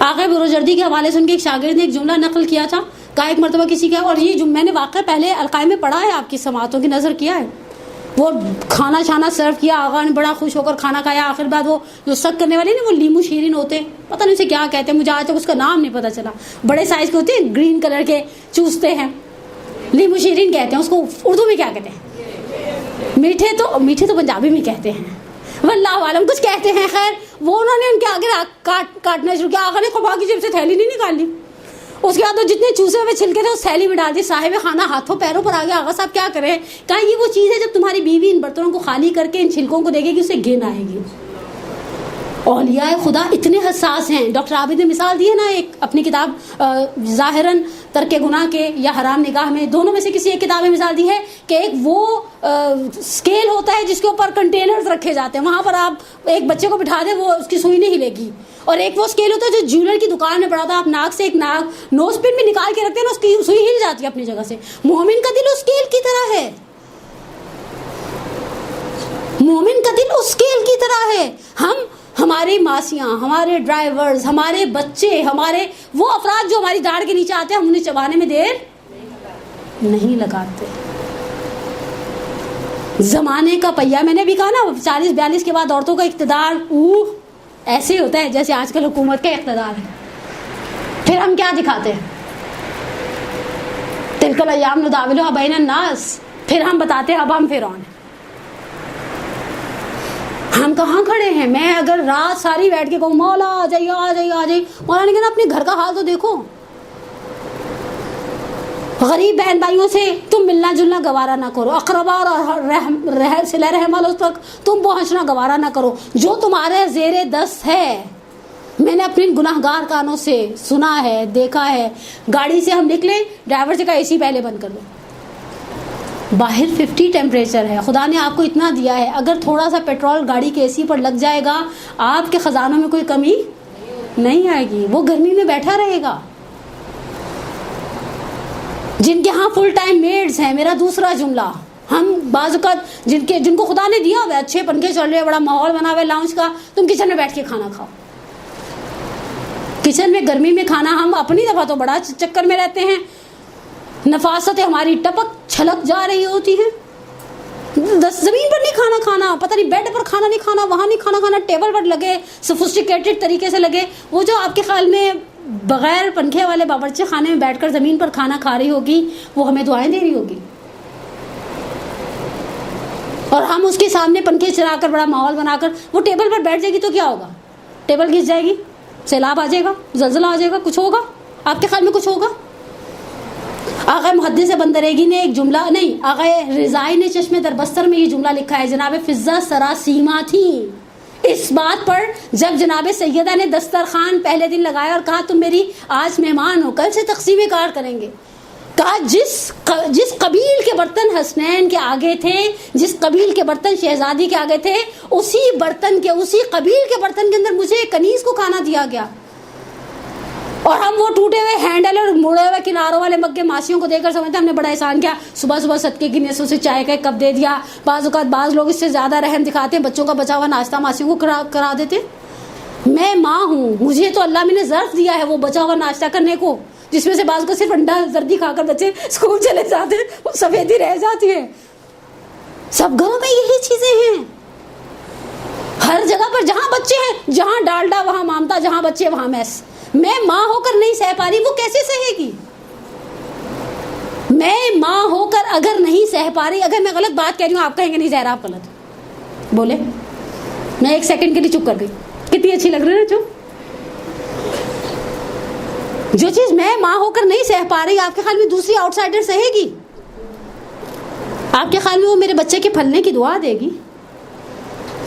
[SPEAKER 1] آقا بروجردی کے حوالے سے ان کے ایک شاگرد نے ایک جملہ نقل کیا تھا. کہا ایک مرتبہ کسی کا، اور یہ میں نے واقعہ پہلے القاء میں پڑھا ہے، آپ کی سماعتوں کی نظر کیا ہے. وہ کھانا چھانا سرو کیا، آقا نے بڑا خوش ہو کر کھانا کھایا. آخر بعد وہ جو سک کرنے والے نا، وہ لیمو شیرین ہوتے، پتہ نہیں اسے کیا کہتے ہیں، مجھے آج تک اس کا نام نہیں پتہ چلا. بڑے سائز کے ہوتے ہیں، گرین کلر کے چوستے ہیں، لیمو شیرین کہتے ہیں اس کو. اردو میں کیا کہتے ہیں؟ میٹھے تو پنجابی میں کہتے ہیں، واللہ عالم کچھ کہتے ہیں. خیر وہ انہوں نے ان کے آگے کاٹنا شروع کیا. آقا نے قبا کی جیب سے تھیلی نہیں نکالی، اس کے بعد وہ جتنے چوسے ہوئے چھلکے تھے اس تھیلی میں ڈال دی. صاحب خانہ ہاتھوں پیروں پر آ گیا. آغا صاحب کیا کریں؟ کہا یہ وہ چیز ہے جب تمہاری بیوی ان برتنوں کو خالی کر کے ان چھلکوں کو دیکھے گی اسے گھن آئے گی. اولیاء خدا اتنے حساس ہیں. ڈاکٹر عابد نے مثال دی ہے نا ایک اپنی کتاب ظاہراً ترک گناہ کے یا حرام نگاہ میں، دونوں میں سے کسی ایک کتاب میں مثال دی ہے کہ ایک وہ اسکیل ہوتا ہے جس کے اوپر کنٹینرز رکھے جاتے ہیں، وہاں پر آپ ایک بچے کو بٹھا دیں وہ اس کی سوئی نہیں ہلے گی. اور ایک وہ اسکیل ہوتا ہے جو جیولر کی دکان میں پڑا تھا، آپ ناک سے ایک نوز پن میں نکال کے رکھتے ہیں نا، اس کی سوئی ہل جاتی ہے اپنی جگہ سے. مومن کا دل اس اسکیل کی طرح ہے، مومن کا دل اس اسکیل کی طرح ہے. ہماری ماسیاں، ہمارے ڈرائیورز، ہمارے بچے، ہمارے وہ افراد جو ہماری داڑھ کے نیچے آتے ہیں، ہم انہیں چبانے میں دیر نہیں لگاتے. زمانے کا پہیہ، میں نے بھی کہا نا 40-42 کے بعد عورتوں کا اقتدار ایسے ہوتا ہے جیسے آج کل حکومت کا اقتدار ہے. پھر ہم کیا دکھاتے ہیں؟ تلک الایام نداولها بین الناس. پھر ہم بتاتے ہیں اب ہم فرعون ہیں. ہم کہاں کھڑے ہیں؟ میں اگر رات ساری بیٹھ کے کہوں مولا آ جائیے آ جائیے آ جائیے، مولا نے کہنا اپنے گھر کا حال تو دیکھو. غریب بہن بھائیوں سے تم ملنا جلنا گوارا نہ کرو، اقربا اور صلہ رحم والوں تک تم پہنچنا گوارا نہ کرو. جو تمہارے زیر دست ہے، میں نے اپنے گناہگار کانوں سے سنا ہے، دیکھا ہے. گاڑی سے ہم نکلے، ڈرائیور سے کہا اے سی پہلے بند کر دو. باہر 50 ٹیمپریچر ہے، خدا نے آپ کو اتنا دیا ہے، اگر تھوڑا سا پیٹرول گاڑی کے اے سی پر لگ جائے گا آپ کے خزانوں میں کوئی کمی نہیں آئے گی، وہ گرمی میں بیٹھا رہے گا. جن کے ہاں فل ٹائم میڈز ہیں، میرا دوسرا جملہ، ہم بعض اوقات جن کو خدا نے دیا ہوا ہے، اچھے پنکھے چل رہے ہیں، بڑا ماحول بنا ہوا ہے لاؤنج کا، تم کچن میں بیٹھ کے کھانا کھاؤ. کچن میں گرمی میں کھانا، ہم اپنی دفعہ تو بڑا چکر میں رہتے ہیں، نفاستیں ہماری ٹپک چھلک جا رہی ہوتی ہیں. زمین پر نہیں کھانا کھانا، پتہ نہیں بیڈ پر کھانا نہیں کھانا، وہاں نہیں کھانا کھانا، ٹیبل پر لگے سوفسٹیکیٹڈ طریقے سے لگے. وہ جو آپ کے خیال میں بغیر پنکھے والے باورچی خانے میں بیٹھ کر زمین پر کھانا کھا رہی ہوگی، وہ ہمیں دعائیں دے رہی ہوگی. اور ہم اس کے سامنے پنکھے چلا کر بڑا ماحول بنا کر وہ ٹیبل پر بیٹھ جائے گی تو کیا ہوگا؟ ٹیبل گھس جائے گی، سیلاب آ جائے گا، زلزلہ آ جائے گا، کچھ ہوگا؟ آپ کے خیال میں کچھ ہوگا؟ آقا محدث بندریگی نے ایک جملہ نہیں، آقا رضائی نے چشم در بستر میں یہ جملہ لکھا ہے، جناب فضہ سراسیما تھیں اس بات پر جب جناب سیدہ نے دسترخوان پہلے دن لگایا اور کہا تم میری آج مہمان ہو، کل سے تقسیم کار کریں گے. کہا جس قبیل کے برتن حسنین کے آگے تھے، جس قبیل کے برتن شہزادی کے آگے تھے، اسی برتن کے، اسی قبیل کے برتن کے اندر مجھے کنیز کو کھانا دیا گیا. اور ہم وہ ٹوٹے ہوئے ہینڈل اور مڑے ہوئے کناروں والے مگے ماسیوں کو دیکھ کر سمجھتے ہم نے بڑا احسان کیا، صبح صبح صدقے کی نیتوں سے چائے کا ایک کپ دے دیا. بعض اوقات بعض لوگ اس سے زیادہ رحم دکھاتے ہیں، بچوں کا بچا ہوا ناشتہ ماسیوں کو کرا دیتے. میں ماں ہوں، مجھے تو اللہ میں نے ظرف دیا ہے وہ بچا ہوا ناشتہ کرنے کو، جس میں سے بعض کو صرف انڈا زردی کھا کر بچے اسکول چلے جاتے ہیں، وہ سفیدی رہ جاتی ہے. سب گھروں میں یہی چیزیں ہیں. ہر جگہ پر جہاں بچے ہیں، جہاں ڈالڈا وہاں مامتا، جہاں بچے وہاں میس. میں ماں ہو کر نہیں سہ پا رہی، وہ کیسے سہے گی؟ میں ماں ہو کر اگر نہیں سہ پا رہی، اگر میں غلط بات کہہ رہی ہوں آپ کہیں گے نہیں زہرا آپ غلط بولے. میں ایک سیکنڈ کے لیے چپ کر گئی، کتنی اچھی لگ رہی ہے چپ. جو چیز میں ماں ہو کر نہیں سہ پا رہی، آپ کے خیال میں دوسری آؤٹ سائڈر سہے گی؟ آپ کے خیال میں وہ میرے بچے کے پھلنے کی دعا دے گی؟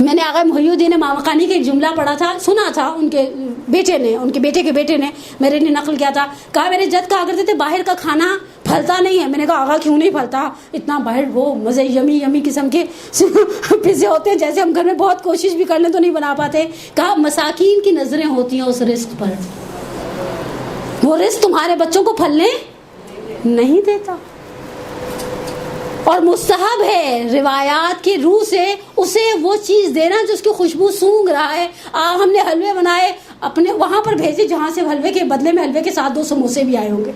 [SPEAKER 1] میں نے آغا محی الدین مامقانی کا ایک جملہ پڑھا تھا، سنا تھا، ان کے بیٹے نے، ان کے بیٹے کے بیٹے نے میرے لیے نقل کیا تھا. کہا میرے جد کہا کرتے تھے باہر کا کھانا پھلتا نہیں ہے. میں نے کہا آغا کیوں نہیں پھلتا؟ اتنا باہر وہ مزے یمی یمی قسم کے پزے ہوتے ہیں، جیسے ہم گھر میں بہت کوشش بھی کر لیں تو نہیں بنا پاتے. کہا مساکین کی نظریں ہوتی ہیں اس رزق پر، وہ رزق تمہارے بچوں کو پھلنے نہیں دیتا. اور مستحب ہے روایات کی روح سے اسے وہ چیز دینا جو اس کی خوشبو سونگھ رہا ہے. ہم نے حلوے بنائے، اپنے وہاں پر بھیجے جہاں سے حلوے کے بدلے میں حلوے کے ساتھ 2 سموسے بھی آئے ہوں گے،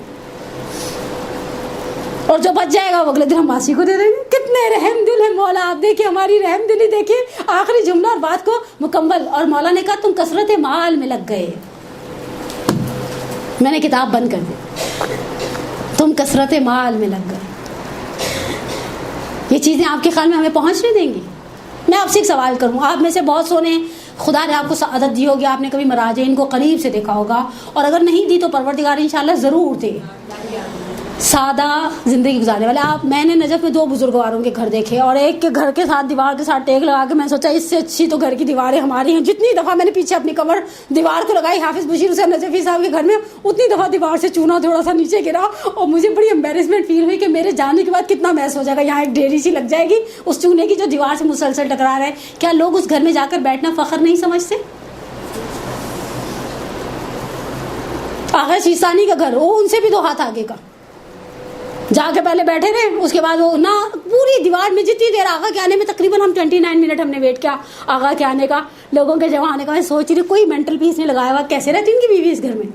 [SPEAKER 1] اور جو بچ جائے گا وہ اگلے دن ہم باسی کو دے دیں گے. کتنے رحم دل ہے مولا. آپ دیکھیں ہماری رحم دلی، دیکھیں آخری جملہ اور بات کو مکمل. اور مولا نے کہا تم کثرت مال میں لگ گئے. میں نے کتاب بند کر دی. تم کثرت مال میں لگ گئے. یہ چیزیں آپ کے خیال میں ہمیں پہنچنے دیں گی؟ میں آپ سے ایک سوال کروں، آپ میں سے بہت سو نے، خدا نے آپ کو سعادت دی ہوگی، آپ نے کبھی مراجعین کو قریب سے دیکھا ہوگا، اور اگر نہیں دی تو پروردگار انشاءاللہ ضرور دے. سادہ زندگی گزارنے والے آپ. میں نے نجف میں 2 بزرگواروں کے گھر دیکھے، اور ایک کے گھر کے ساتھ دیوار کے ساتھ ٹیک لگا کے میں سوچا اس سے اچھی تو گھر کی دیواریں ہماری ہیں. جتنی دفعہ میں نے پیچھے اپنی کمر دیوار کو لگائی حافظ بشیر حسین نجفی صاحب کے گھر میں، اتنی دفعہ دیوار سے چونا تھوڑا سا نیچے گرا، اور مجھے بڑی امبیرسمنٹ فیل ہوئی کہ میرے جانے کے بعد کتنا میس ہو جائے گا. یہاں ایک ڈیری سی لگ جائے گی اس چونے کی جو دیوار سے مسلسل ٹکرا رہا ہے. کیا لوگ اس گھر میں جا کر بیٹھنا فخر نہیں سمجھتے؟ آغا شیسانی کا گھر، وہ ان سے بھی 2 ہاتھ آگے کا، جا کے پہلے بیٹھے رہے، اس کے بعد وہ نہ پوری دیوار میں جتنی دیر آغا کے آنے میں تقریباً ہم 29 منٹ ہم نے ویٹ کیا آغا کے آنے کا، لوگوں کے جمع آنے کا. میں سوچ رہی کوئی مینٹل پیس نہیں لگایا ہوا، کیسے رہتی ان کی بیوی اس گھر میں؟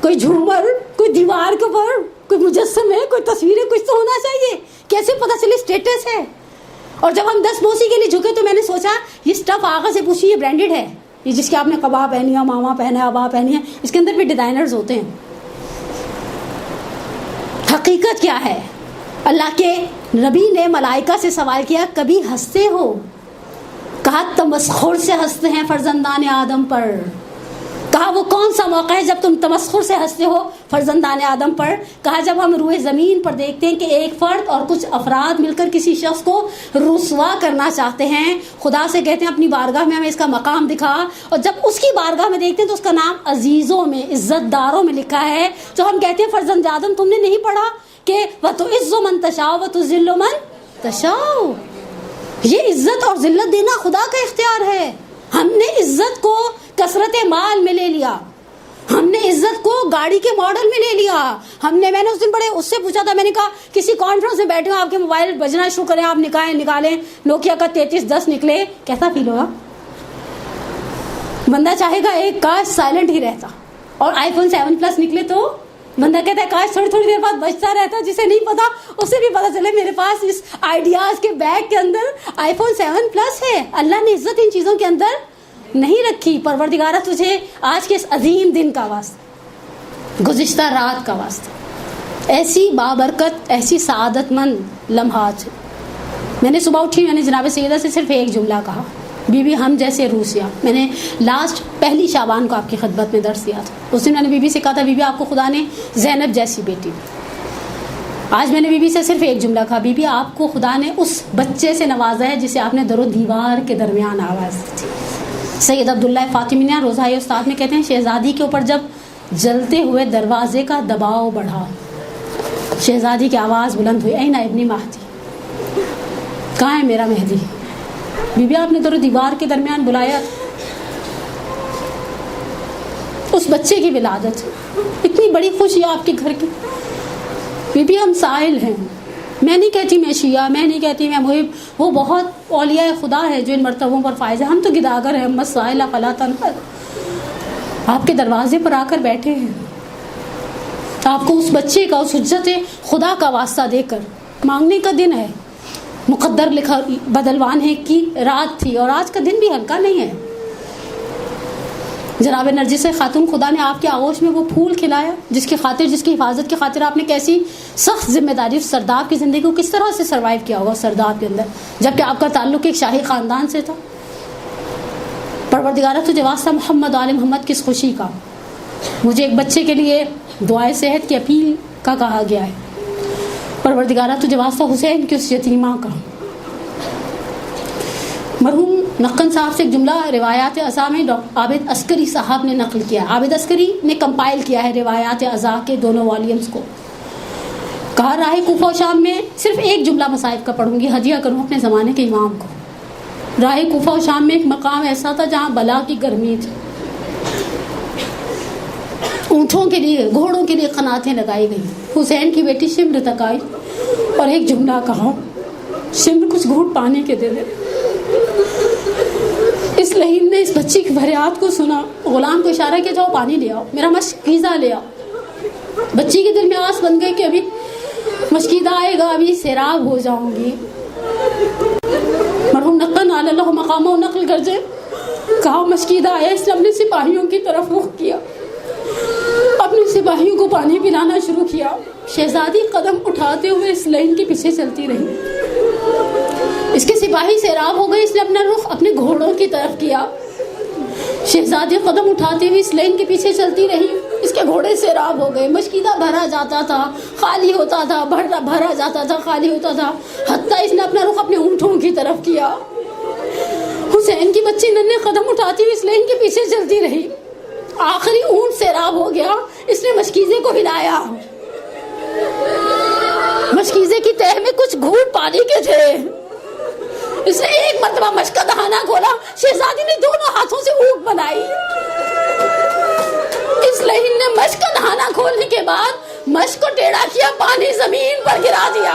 [SPEAKER 1] کوئی جھومر، کوئی دیوار کے اوپر کوئی مجسمے، کوئی تصویریں، کچھ تو ہونا چاہیے. کیسے پتہ چلے اسٹیٹس ہے؟ اور جب ہم 10 بوسی کے لیے جھکے تو میں نے سوچا یہ اسٹف آغا سے پوچھی، یہ برانڈیڈ ہے، یہ جس کے آپ نے قبا پہنی ہے، ماما پہنا ہے، ابا پہنی ہے، اس کے اندر بھی ڈیزائنرز ہوتے ہیں. حقیقت کیا ہے؟ اللہ کے نبی نے ملائکہ سے سوال کیا کبھی ہنستے ہو؟ کہا تمسخر سے ہنستے ہیں فرزندان آدم پر. کہا وہ کون سا موقع ہے جب تم تمسخر سے ہنستے ہو فرزندان آدم پر؟ کہا جب ہم روئے زمین پر دیکھتے ہیں کہ ایک فرد اور کچھ افراد مل کر کسی شخص کو رسوا کرنا چاہتے ہیں، خدا سے کہتے ہیں اپنی بارگاہ میں ہمیں اس کا مقام دکھا، اور جب اس کی بارگاہ میں دیکھتے ہیں تو اس کا نام عزیزوں میں، عزت داروں میں لکھا ہے. تو ہم کہتے ہیں فرزند آدم تم نے نہیں پڑھا کہ وَتُعِزُّ مَن تَشَاءُ وَتُذِلُّ مَن تَشَاءُ؟ یہ عزت اور ذلت دینا خدا کا اختیار ہے. ہم نے عزت کو کثرت مال میں لے لیا، ہم نے عزت کو گاڑی کے ماڈل میں لے لیا. میں نے اس دن بڑے اس سے پوچھا تھا، میں نے کہا کسی کانفرنس میں بیٹھے ہو، آپ کے موبائل بجنا شروع کریں، آپ نکالیں، نوکیا کا 3310 نکلے، کیسا فیل ہوگا؟ بندہ چاہے گا ایک کاش سائلنٹ ہی رہتا. اور آئی فون 7 پلس نکلے تو بندہ کہتا ہے کاش تھوڑی دیر بعد بچتا رہتا، جسے نہیں پتا اسے بھی پتا چلے میرے پاس اس آئیڈیاز کے بیگ کے اندر آئی فون 7 پلس ہے. اللہ نے عزت ان چیزوں کے اندر نہیں رکھی. پروردگارہ تجھے آج کے اس عظیم دن کا واسطہ، گزشتہ رات کا واسطہ، ایسی بابرکت، ایسی سعادت مند لمحات میں نے صبح اٹھی, میں نے جناب سیدہ سے صرف ایک جملہ کہا, بی بی ہم جیسے روسیا. میں نے لاسٹ پہلی شعبان کو آپ کی خدمت میں درس دیا تھا. اس دن میں نے بی بی سے کہا تھا, بی بی آپ کو خدا نے زینب جیسی بیٹی. آج میں نے بی بی سے صرف ایک جملہ کہا, بی بی آپ کو خدا نے اس بچے سے نوازا ہے جسے آپ نے در و دیوار کے درمیان آواز دی تھی. سید عبداللہ فاطمی روزہ استاد میں کہتے ہیں, شہزادی کے اوپر جب جلتے ہوئے دروازے کا دباؤ بڑھا, شہزادی کی آواز بلند ہوئی, این ابن مہدی, کہاں ہے میرا مہدی. بی بی آپ نے در و دیوار کے درمیان بلایا. اس بچے کی ولادت, اتنی بڑی خوشی آپ کے گھر کی. بی بی ہم سائل ہیں, میں نہیں کہتی میں شیعہ, میں نہیں کہتی میں محب, وہ بہت اولیاء خدا ہے جو ان مرتبوں پر فائز ہے. ہم تو گداگر ہیں, ہم سائل فلا تنہر. آپ کے دروازے پر آ کر بیٹھے ہیں, آپ کو اس بچے کا, اس حجت خدا کا واسطہ دے کر مانگنے کا دن ہے. مقدر لکھا بدلوان ہے کی رات تھی, اور آج کا دن بھی ہلکا نہیں ہے. جناب نرجس خاتون, خدا نے آپ کے آغوش میں وہ پھول کھلایا جس کی خاطر, جس کی حفاظت کی خاطر آپ نے کیسی سخت ذمہ داری اس سرداب کی زندگی کو کس طرح سے سروائیو کیا ہوگا سرداب کے اندر, جبکہ آپ کا تعلق ایک شاہی خاندان سے تھا. پروردگارہ تجھے واسطہ محمد آل محمد کی اس خوشی کا. مجھے ایک بچے کے لیے دعائے صحت کی اپیل کا کہا گیا ہے. پروردگارہ تجھے واسطہ حسین کی اس یتیمہ کا. مرحوم نقن صاحب سے ایک جملہ روایات ازا میں عابد عسکری صاحب نے نقل کیا. عابد عسکری نے کمپائل کیا ہے روایات ازا کے دونوں والیمز کو. کہا راہ کوفہ و شام میں صرف ایک جملہ مصائب کا پڑھوں گی, ہدیہ کروں اپنے زمانے کے امام کو. راہ کوفہ و شام میں ایک مقام ایسا تھا جہاں بلا کی گرمی تھی. اونٹوں کے لیے, گھوڑوں کے لیے قناتیں لگائی گئی. حسین کی بیٹی شمر تک آئی اور ایک جملہ کہا, شمر کچھ گھونٹ پانی کے دے دے. اس لہیم نے اس بچی کی فریاد کو سنا, غلام کو اشارہ کیا, جاؤ پانی لے آؤ, میرا مشکیزہ لے آؤ. بچی کے دل میں آس بن گئی کہ ابھی مشکیزہ آئے گا, ابھی سیراب ہو جاؤں گی. مرحوم نقن علی اللہ مقامہ نقل کر جائے, کہا مشکیزہ آیا, اس نے اپنے سپاہیوں کی طرف رخ کیا, اپنے سپاہیوں کو پانی پلانا شروع کیا. شہزادی قدم اٹھاتے ہوئے اس لائن کے پیچھے چلتی رہی. اس کے سپاہی سیراب ہو گئے, اس نے اپنا رخ اپنے گھوڑوں کی طرف کیا. شہزادی قدم اٹھاتے ہوئے اس لائن کے پیچھے چلتی رہی. اس کے گھوڑے سیراب ہو گئے. مشکیزہ بھرا جاتا تھا, خالی ہوتا تھا, بھرا جاتا تھا, خالی ہوتا تھا, حتیٰ اس نے اپنا رخ اپنے اونٹوں کی طرف کیا. حسین کی بچی ننھے قدم اٹھاتی ہوئی اس لائن کے پیچھے چلتی رہی. آخری اونٹ سیراب ہو گیا, اس نے مشکیزے کو ہلایا. مشکیزے کی تہہ میں کچھ گھونٹ پانی کے تھے. اس نے ایک مرتبہ مشق کا دہانہ کھولا. شہزادی نے دونوں ہاتھوں سے اونٹ بنائی. اس لہین نے مشق کا دہانہ کھولنے کے بعد مشق کو ٹیڑھا کیا, پانی زمین پر گرا دیا.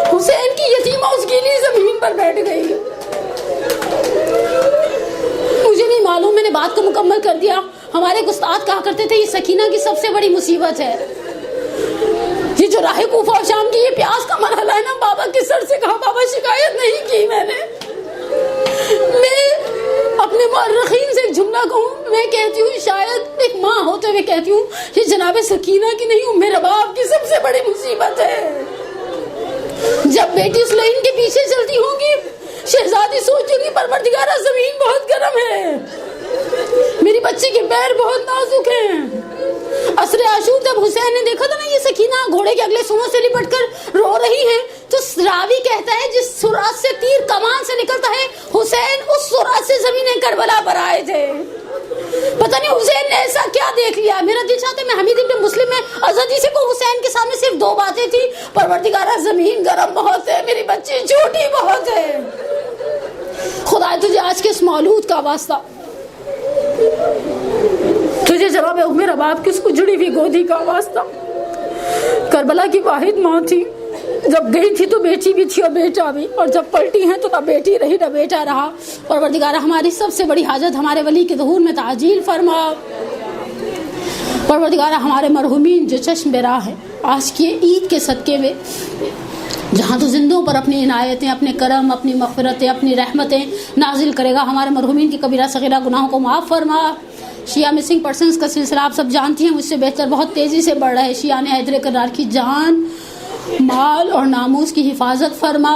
[SPEAKER 1] حسین کی یتیمہ اس گیلی زمین پر بیٹھ گئی. مجھے نہیں معلوم, میں نے بات کو مکمل کر دیا. ہمارے ایک استاد کہا کرتے تھے, یہ سکینہ کی سب سے بڑی مصیبت ہے. یہ جو راہ کوفہ و شام کی یہ پیاس کا مرحلہ ہے نا, بابا کے سر سے کہا, بابا شکایت نہیں کی میں نے. میں اپنے مورخین سے ایک جملہ کہوں, میں کہتی ہوں شاید ایک ماں ہوتے ہوئے کہتی ہوں, یہ جناب سکینہ کی نہیں ہوں, میرے باپ کی سب سے بڑی مصیبت ہے. جب بیٹی اس لائن کے پیچھے چلتی ہوں گی, شہزادی سوچوں گی پروردگارہ زمین بہت گرم ہے, میری بچی کے پیر بہت نازک ہیں. عصر عاشور جب حسین نے دیکھا تھا نا یہ سکینہ گھوڑے کے اگلے سروں سے لپٹ کر رو رہی ہے, تو راوی کہتا ہے جس سرعت سے تیر کمان سے نکلتا ہے, حسین اس سرعت سے زمین کربلا پر آئے تھے. پتہ نہیں حسین نے ایسا کیا دیکھ لیا. میرا دل چاہتا ہے میں حمید ابن مسلم میں ازدی سے کو حسین کے سامنے صرف دو باتیں تھی, پروردگارہ زمین گرم بہت ہے, میری بچی جھوٹی بہت ہے. خدا تجھے آج کے اس مولود کا واسطہ, تجھے جواب ہے میرا باپ کی اس کو جڑی ہوئی گودی کا واسطہ. کربلا کی واحد ماں تھی, جب گئی تھی تو بیٹی بھی تھی اور بیٹا بھی, اور جب پلٹی ہیں تو نہ بیٹی رہی نہ بیٹا رہا. پروردگارہ ہماری سب سے بڑی حاجت ہمارے ولی کے ظہور میں تعجیل فرما. پروردگارہ ہمارے مرحومین جو چشم براہ ہے آج کی عید کے صدقے میں, جہاں تو زندوں پر اپنی عنایتیں, اپنے کرم, اپنی مغفرتیں, اپنی رحمتیں نازل کرے گا, ہمارے مرحومین کی کبیرہ صغیرہ گناہوں کو معاف فرما. شیعہ مسنگ پرسنز کا سلسلہ آپ سب جانتی ہیں, مجھ سے بہتر بہت تیزی سے بڑھ رہا ہے. شیعہ نے حیدر کرار کی جان مال اور ناموس کی حفاظت فرما.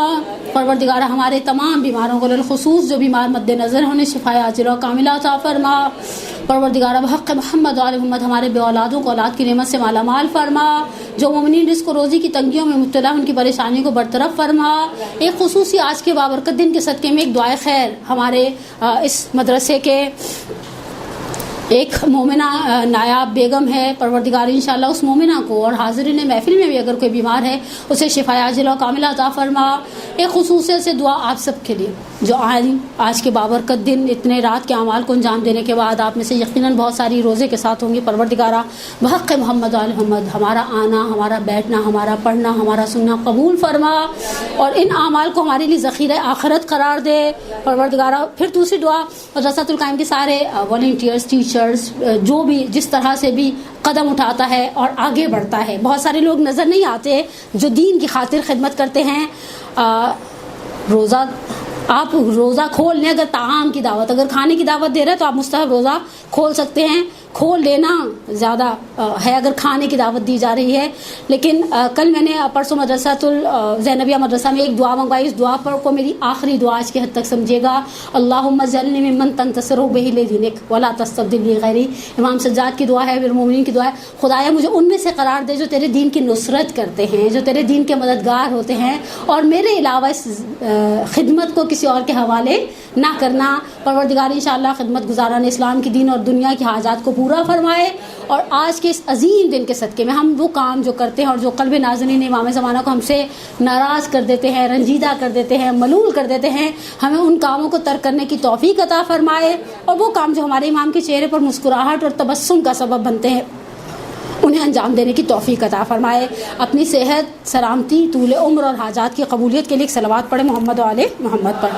[SPEAKER 1] پروردگار ہمارے تمام بیماروں کو بالخصوص جو بیمار مد نظر ہیں انہیں شفا عاجلہ و کاملہ عطا فرما. پروردگار بحق محمد و آل محمد ہمارے بے اولادوں کو اولاد کی نعمت سے مالا مال فرما. جو مومنین رزق و روزی کی تنگیوں میں مبتلا ان کی پریشانی کو برطرف فرما. ایک خصوصی آج کے بابرکت دن کے صدقے میں ایک دعائے خیر ہمارے اس مدرسے کے ایک مومنہ نایاب بیگم ہے. پروردگار انشاءاللہ اس مومنہ کو اور حاضرین محفل میں بھی اگر کوئی بیمار ہے اسے شفا عاجلہ و کاملہ عطا فرما. ایک خصوصیت سے دعا آپ سب کے لیے جو آج کے بابرکت دن اتنے رات کے اعمال کو انجام دینے کے بعد آپ میں سے یقیناً بہت ساری روزے کے ساتھ ہوں گے. پروردگارہ بحق محمد و آل محمد ہمارا آنا، ہمارا بیٹھنا، ہمارا پڑھنا، ہمارا سننا قبول فرما اور ان اعمال کو ہمارے لیے ذخیرہ آخرت قرار دے. پروردگارہ پھر دوسری دعا مدرسۃ القائم کے سارے والنٹیئرز، ٹیچرز، جو بھی جس طرح سے بھی قدم اٹھاتا ہے اور آگے بڑھتا ہے. بہت سارے لوگ نظر نہیں آتے جو دین کی خاطر خدمت کرتے ہیں. روزہ آپ روزہ کھول لیں، اگر طعام کی دعوت، اگر کھانے کی دعوت دے رہے ہیں تو آپ مستحب روزہ کھول سکتے ہیں. کھول لینا زیادہ ہے اگر کھانے کی دعوت دی جا رہی ہے. لیکن کل میں نے پرسوں مدرسۃ الزینبیہ مدرسہ میں ایک دعا منگوائی. اس دعا پر کو میری آخری دعا آج کے حد تک سمجھے گا. اللہم اجعلنی ممن تنتصر بہ لدینک ولا تستبدل بی غیری. امام سجاد کی دعا ہے، المومنین کی دعا ہے. خدایا مجھے ان میں سے قرار دے جو تیرے دین کی نصرت کرتے ہیں، جو تیرے دین کے مددگار ہوتے ہیں، اور میرے علاوہ اس خدمت کو کسی اور کے حوالے نہ کرنا. پروردگار انشاءاللہ خدمت گزاران اسلام کی دین اور دنیا کی حاجات کو پورا فرمائے. اور آج کے اس عظیم دن کے صدقے میں ہم وہ کام جو کرتے ہیں اور جو قلب ناظرین امام زمانہ کو ہم سے ناراض کر دیتے ہیں، رنجیدہ کر دیتے ہیں، ملول کر دیتے ہیں، ہمیں ان کاموں کو ترک کرنے کی توفیق عطا فرمائے. اور وہ کام جو ہمارے امام کے چہرے پر مسکراہٹ اور تبسم کا سبب بنتے ہیں انہیں انجام دینے کی توفیق عطا فرمائے. اپنی صحت، سلامتی، طول عمر اور حاجات کی قبولیت کے لیے ایک صلوات پڑھیں محمد و آل محمد پر.